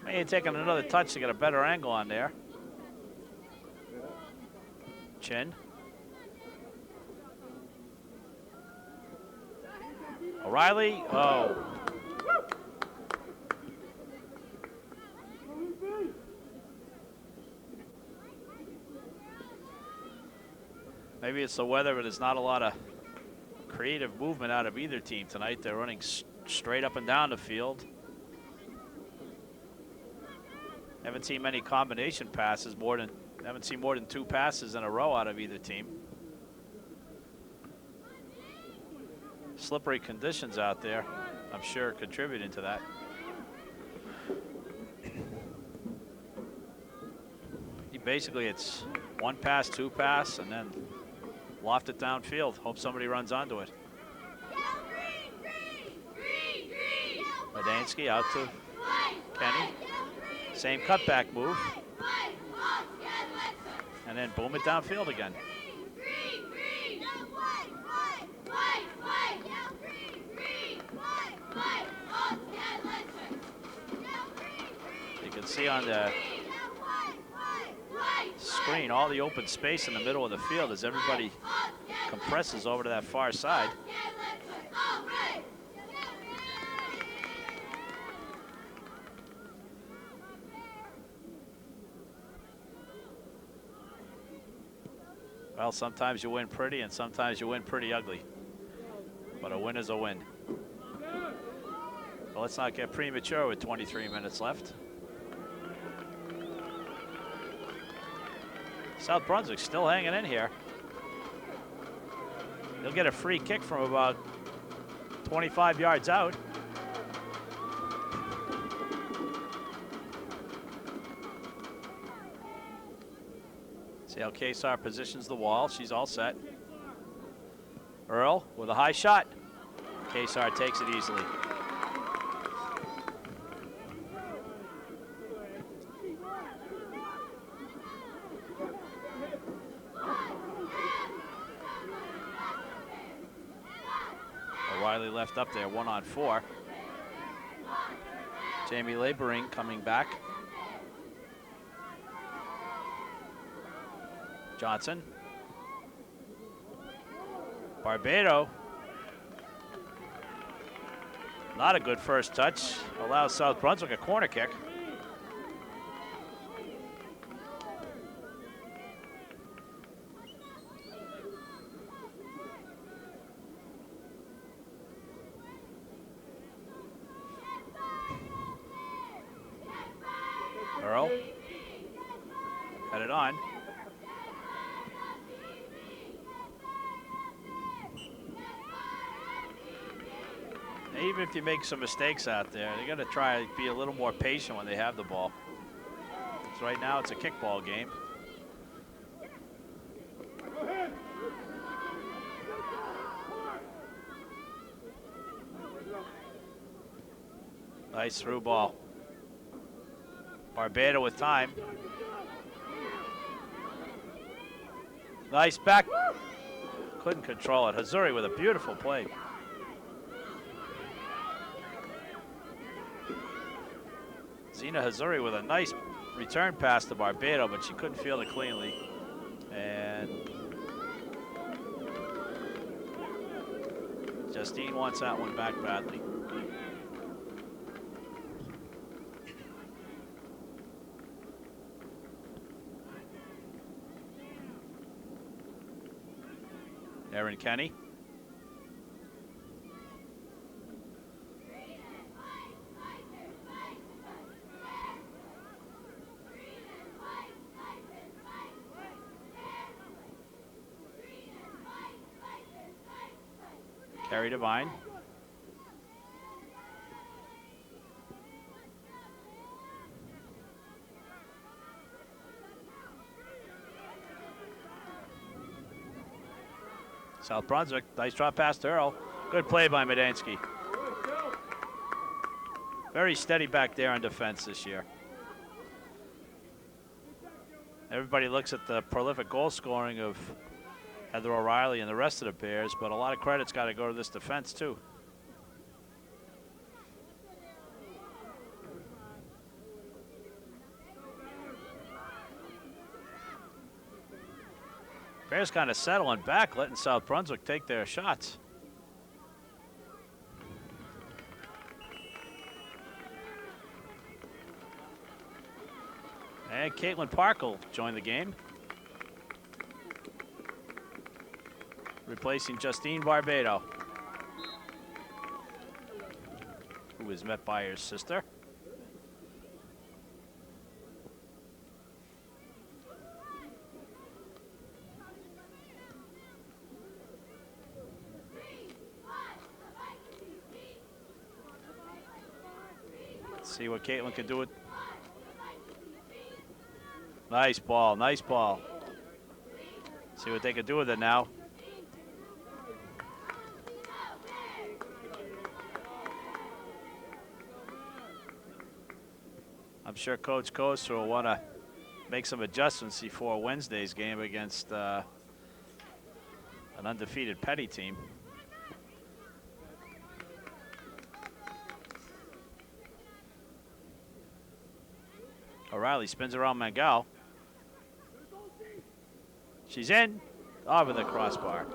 Maybe taking another touch to get a better angle on there. Chin. O'Reilly, oh. Maybe it's the weather, but there's not a lot of creative movement out of either team tonight. They're running straight up and down the field. Haven't seen many combination passes, haven't seen more than 2 passes in a row out of either team. Slippery conditions out there, I'm sure, contributing to that. Basically, it's 1 pass, 2 pass, and then loft it downfield. Hope somebody runs onto it. Medansky out to Kenny. Same cutback move. And then boom it downfield again. You can see on the screen all the open space in the middle of the field as everybody compresses over to that far side. Well, sometimes you win pretty and sometimes you win pretty ugly. But a win is a win. But let's not get premature with 23 minutes left. South Brunswick still hanging in here. They'll get a free kick from about 25 yards out. See how Kesar positions the wall. She's all set. Earl with a high shot. Kesar takes it easily. O'Reilly left up there, 1-on-4. Jamie Labering coming back. Johnson. Barbado. Not a good first touch. Allows South Brunswick a corner kick. Earl. Headed on. Even if you make some mistakes out there, they got to try to be a little more patient when they have the ball. So right now it's a kickball game. Nice through ball. Barbado with time. Nice back. Couldn't control it. Hazuri with a beautiful play. Zena Hazuri with a nice return pass to Barbado, but she couldn't field it cleanly. And Justine wants that one back badly. Erin Kenny. Carrie Devine. South Brunswick, nice drop pass to Earl. Good play by Medansky. Very steady back there on defense this year. Everybody looks at the prolific goal scoring of Heather O'Reilly and the rest of the Bears, but a lot of credit's got to go to this defense too. Bears kind of settling back, letting South Brunswick take their shots. And Caitlin Park will join the game, replacing Justine Barbado, who is met by her sister. See what Caitlin can do with. Nice ball, nice ball. See what they can do with it now. I'm sure Coach Koster will want to make some adjustments before Wednesday's game against an undefeated Petty team. O'Reilly spins around Mangal. She's in, over the crossbar.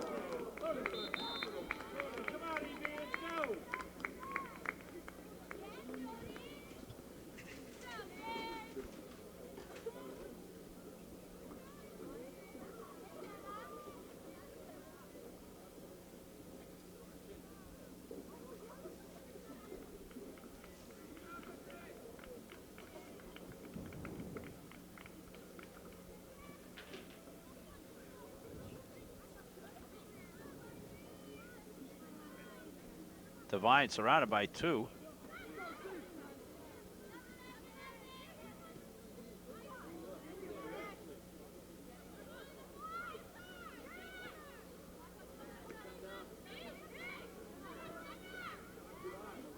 Devine surrounded by 2.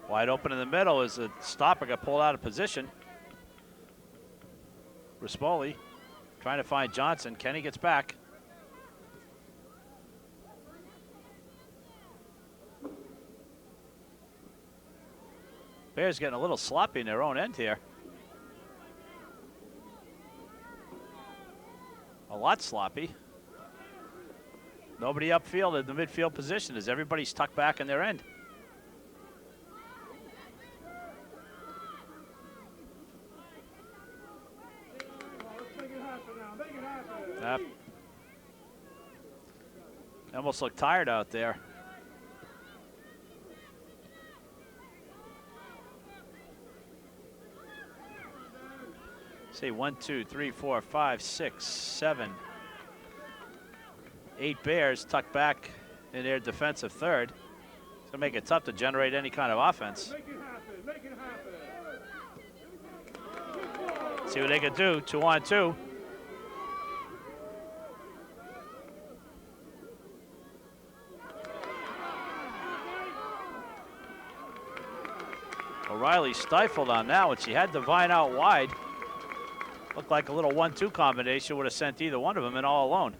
Wide open in the middle as the stopper got pulled out of position. Rispoli trying to find Johnson. Kenny gets back. Bears getting a little sloppy in their own end here. A lot sloppy. Nobody upfield at the midfield position as everybody's tucked back in their end. Yep. They almost look tired out there. See, 1, 2, 3, 4, 5, 6, 7, 8 Bears tucked back in their defensive third. It's gonna make it tough to generate any kind of offense. Make it happen. Make it happen. See what they can do. 2-on-2. O'Reilly stifled on that one. She had Devine out wide. Looked like a little 1-2 combination would have sent either one of them in all alone.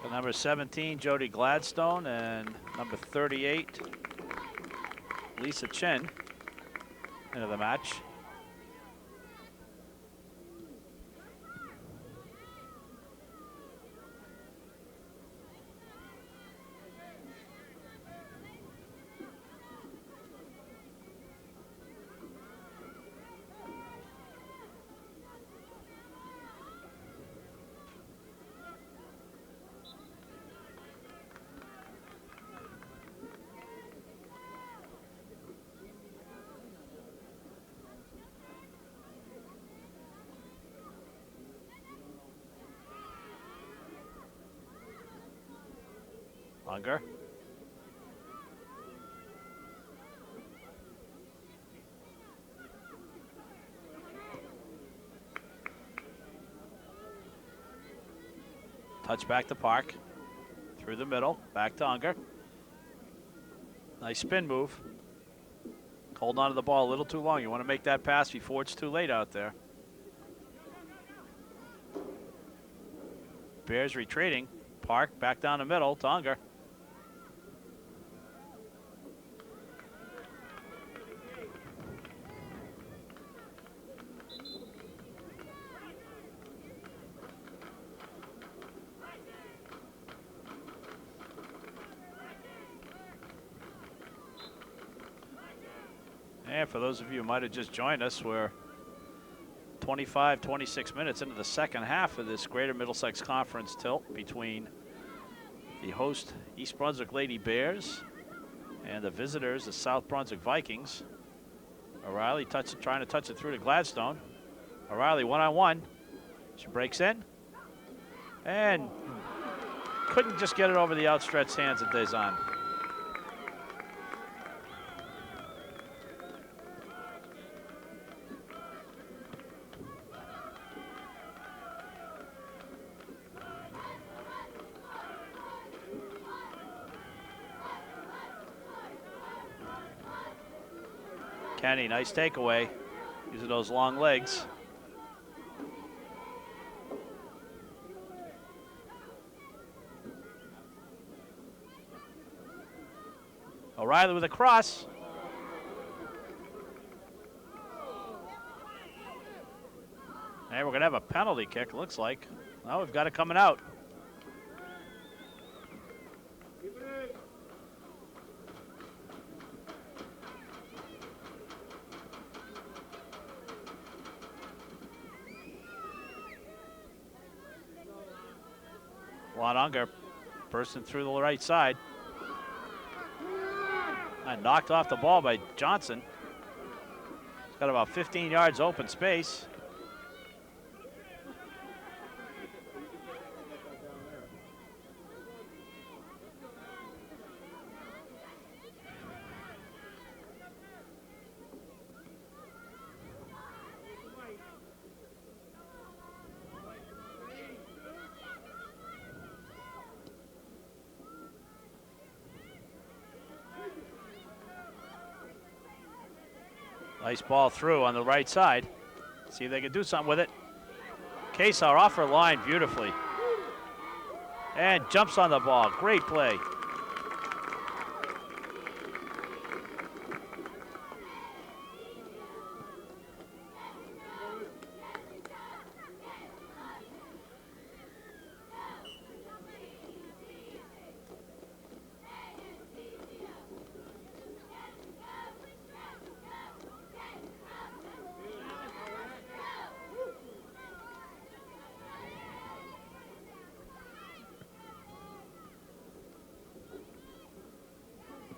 And number 17, Jody Gladstone, and number 38, Lisa Chen, into the match. Unger. Touch back to Park. Through the middle, back to Unger. Nice spin move. Hold on to the ball a little too long. You want to make that pass before it's too late out there. Bears retreating. Park back down the middle to Unger. And for those of you who might have just joined us, we're 25, 26 minutes into the second half of this Greater Middlesex Conference tilt between the host East Brunswick Lady Bears and the visitors, the South Brunswick Vikings. O'Reilly trying to touch it through to Gladstone. O'Reilly one-on-one. She breaks in. And couldn't just get it over the outstretched hands of Desan. Kenny, nice takeaway, using those long legs. O'Reilly with a cross. And we're going to have a penalty kick, looks like. Well, we've got it coming out. Juan Unger bursting through the right side. And knocked off the ball by Johnson. He's got about 15 yards open space. Nice ball through on the right side. See if they can do something with it. Kesar off her line beautifully. And jumps on the ball. Great play.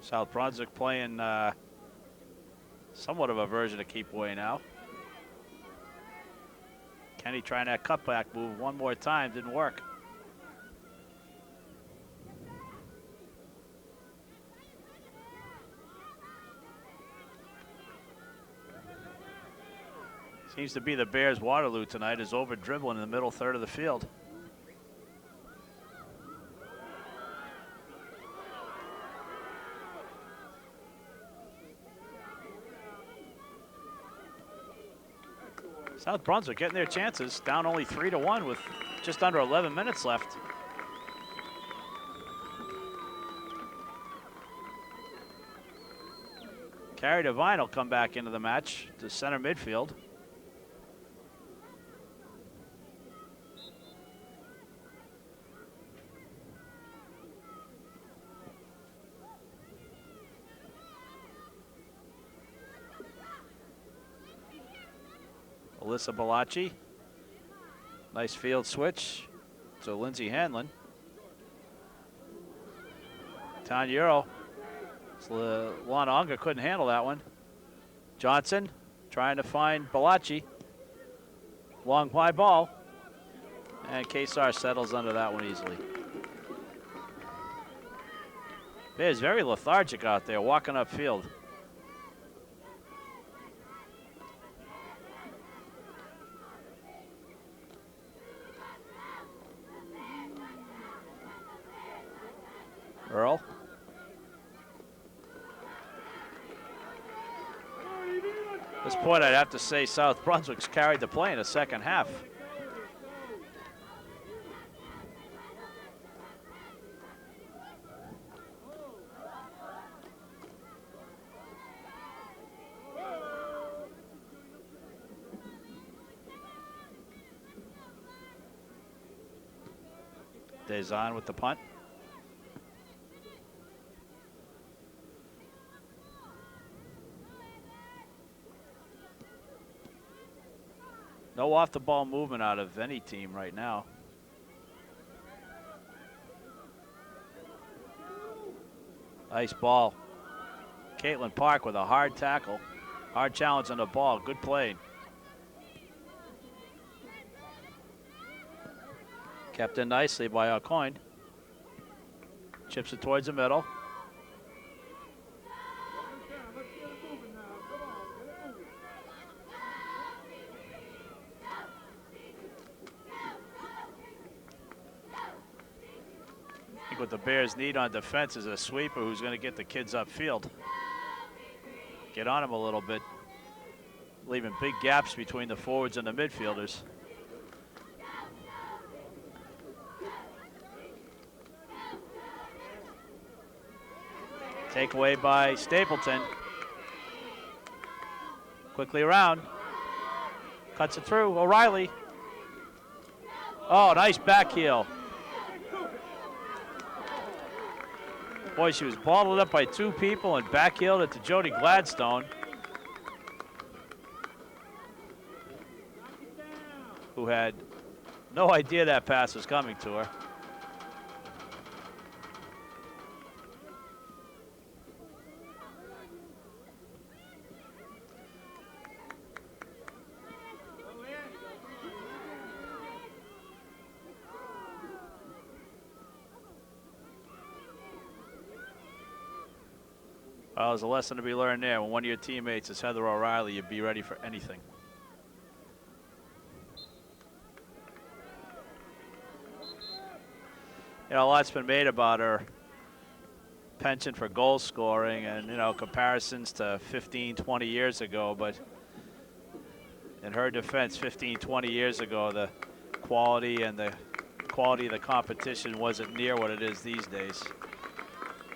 South Brunswick playing somewhat of a version of keep away now. Kenny trying that cutback move one more time, didn't work. Seems to be the Bears' Waterloo tonight, is over dribbling in the middle third of the field. South Brunswick getting their chances, down only 3-1 with just under 11 minutes left. Carrie Devine will come back into the match to center midfield. Alyssa Balachi. Nice field switch to Lindsay Hanlon. Tanya Euro. Lana Unger couldn't handle that one. Johnson trying to find Balachi. Long high ball. And Kesar settles under that one easily. Bears very lethargic out there walking upfield. Earl. At this point, I'd have to say South Brunswick's carried the play in the second half. Desan with the punt. No off-the-ball movement out of any team right now. Nice ball. Caitlin Park with a hard tackle. Hard challenge on the ball. Good play. Kept in nicely by our coin. Chips it towards the middle. Let's get it moving now. Come on, get it moving. I think what the Bears need on defense is a sweeper who's going to get the kids upfield. Get on them a little bit, leaving big gaps between the forwards and the midfielders. Takeaway by Stapleton. Quickly around. Cuts it through. O'Reilly. Oh, nice back heel. Boy, she was bottled up by two people and back heeled it to Jody Gladstone, who had no idea that pass was coming to her. Well, there's a lesson to be learned there. When one of your teammates is Heather O'Reilly, you'd be ready for anything. You know, a lot's been made about her penchant for goal scoring and, you know, comparisons to 15, 20 years ago. But in her defense, 15, 20 years ago, the quality of the competition wasn't near what it is these days.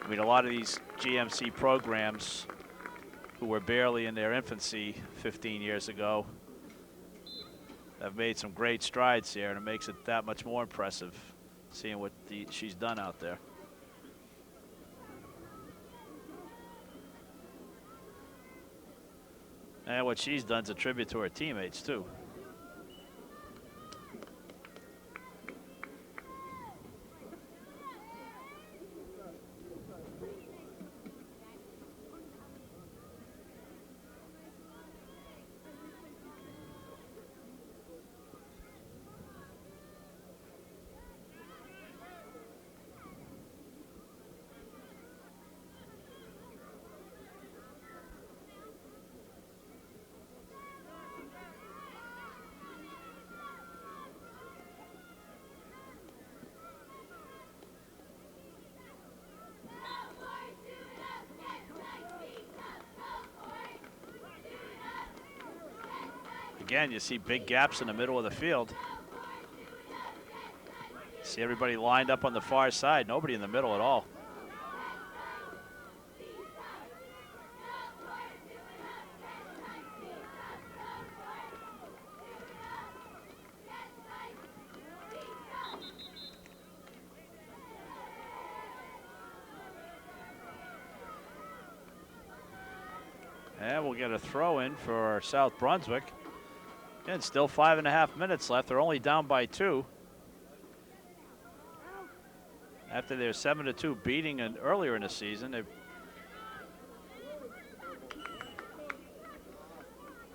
I mean, a lot of these GMC programs who were barely in their infancy 15 years ago have made some great strides here, and it makes it that much more impressive seeing what she's done out there. And what she's done is a tribute to her teammates, too. Again, you see big gaps in the middle of the field. See everybody lined up on the far side, nobody in the middle at all. And we'll get a throw in for South Brunswick. And still 5.5 minutes left. They're only down by 2. After their 7-2 beating earlier in the season,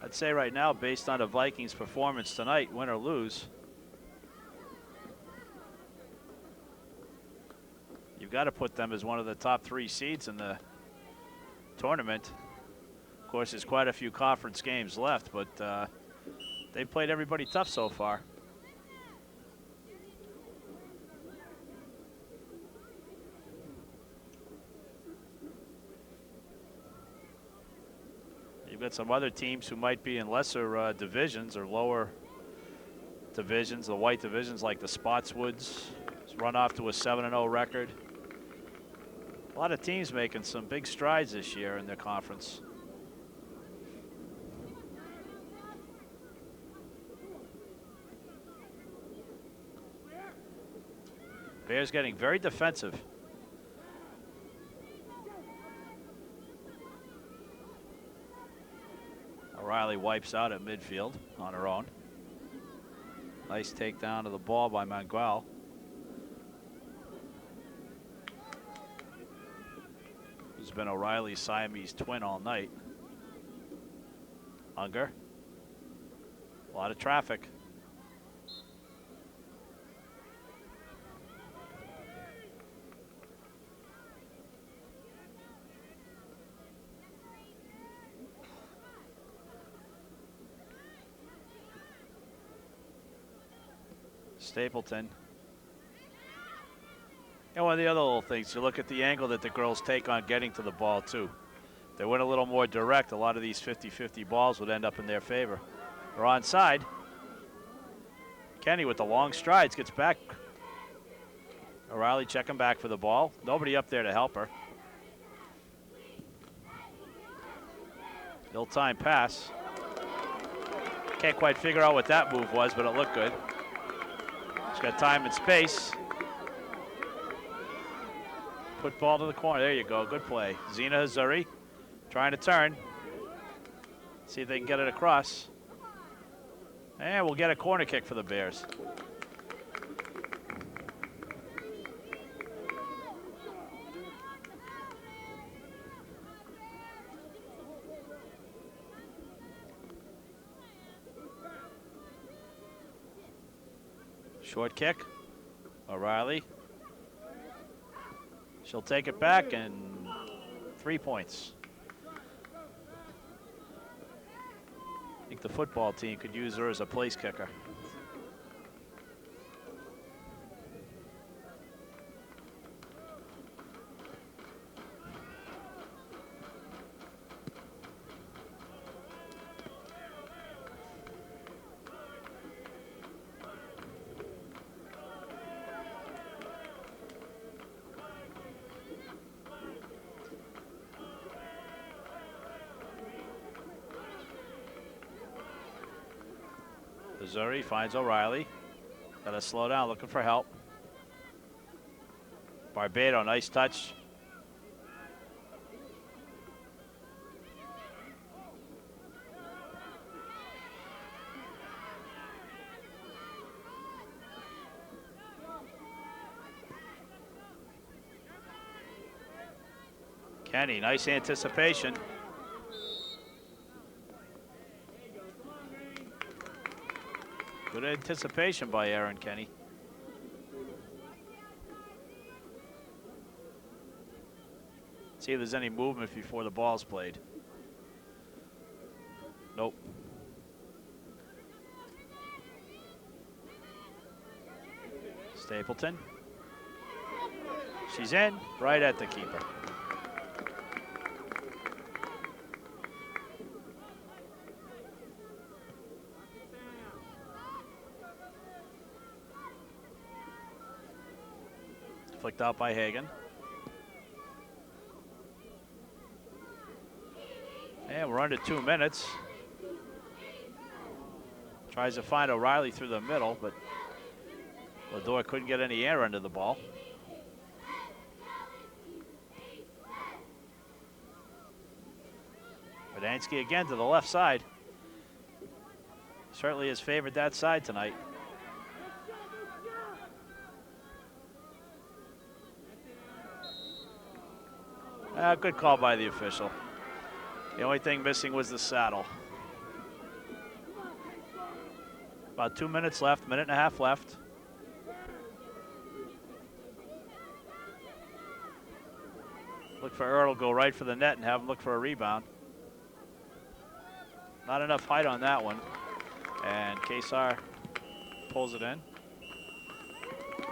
I'd say right now, based on the Vikings' performance tonight, win or lose, you've got to put them as one of the top 3 seeds in the tournament. Of course, there's quite a few conference games left, but they've played everybody tough so far. You've got some other teams who might be in lesser divisions or lower divisions, the white divisions like the Spotswoods, run off to a 7-0 record. A lot of teams making some big strides this year in their conference. Bears getting very defensive. O'Reilly wipes out at midfield on her own. Nice takedown of the ball by Mangual. Who's been O'Reilly's Siamese twin all night. Unger. A lot of traffic. Stapleton. And one of the other little things, you look at the angle that the girls take on getting to the ball, too. If they went a little more direct, a lot of these 50-50 balls would end up in their favor. They're onside. Kenny with the long strides gets back. O'Reilly checking back for the ball. Nobody up there to help her. Ill-timed pass. Can't quite figure out what that move was, but it looked good. She's got time and space. Put ball to the corner. There you go. Good play. Zena Hazuri trying to turn. See if they can get it across. And we'll get a corner kick for the Bears. Short kick. O'Reilly. She'll take it back, and 3 points. I think the football team could use her as a place kicker. Missouri finds O'Reilly. Got to slow down, looking for help. Barbado, nice touch. Kenny, nice anticipation. Good anticipation by Aaron Kenny. See if there's any movement before the ball's played. Nope. Stapleton. She's in, right at the keeper. Flicked out by Hagan. And we're under 2 minutes. Tries to find O'Reilly through the middle, but Lador couldn't get any air under the ball. Badansky again to the left side. Certainly has favored that side tonight. Good call by the official. The only thing missing was the saddle. About 2 minutes left, minute and a half left. Look for Earl, go right for the net and have him look for a rebound. Not enough height on that one. And Kesar pulls it in.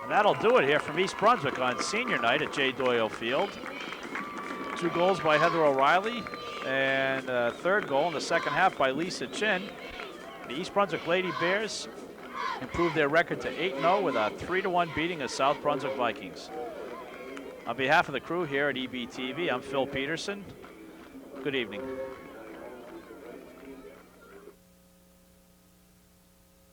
And that'll do it here from East Brunswick on senior night at J. Doyle Field. 2 goals by Heather O'Reilly and a third goal in the second half by Lisa Chin. The East Brunswick Lady Bears improved their record to 8-0 with a 3-1 beating of South Brunswick Vikings. On behalf of the crew here at EBTV, I'm Phil Peterson. Good evening.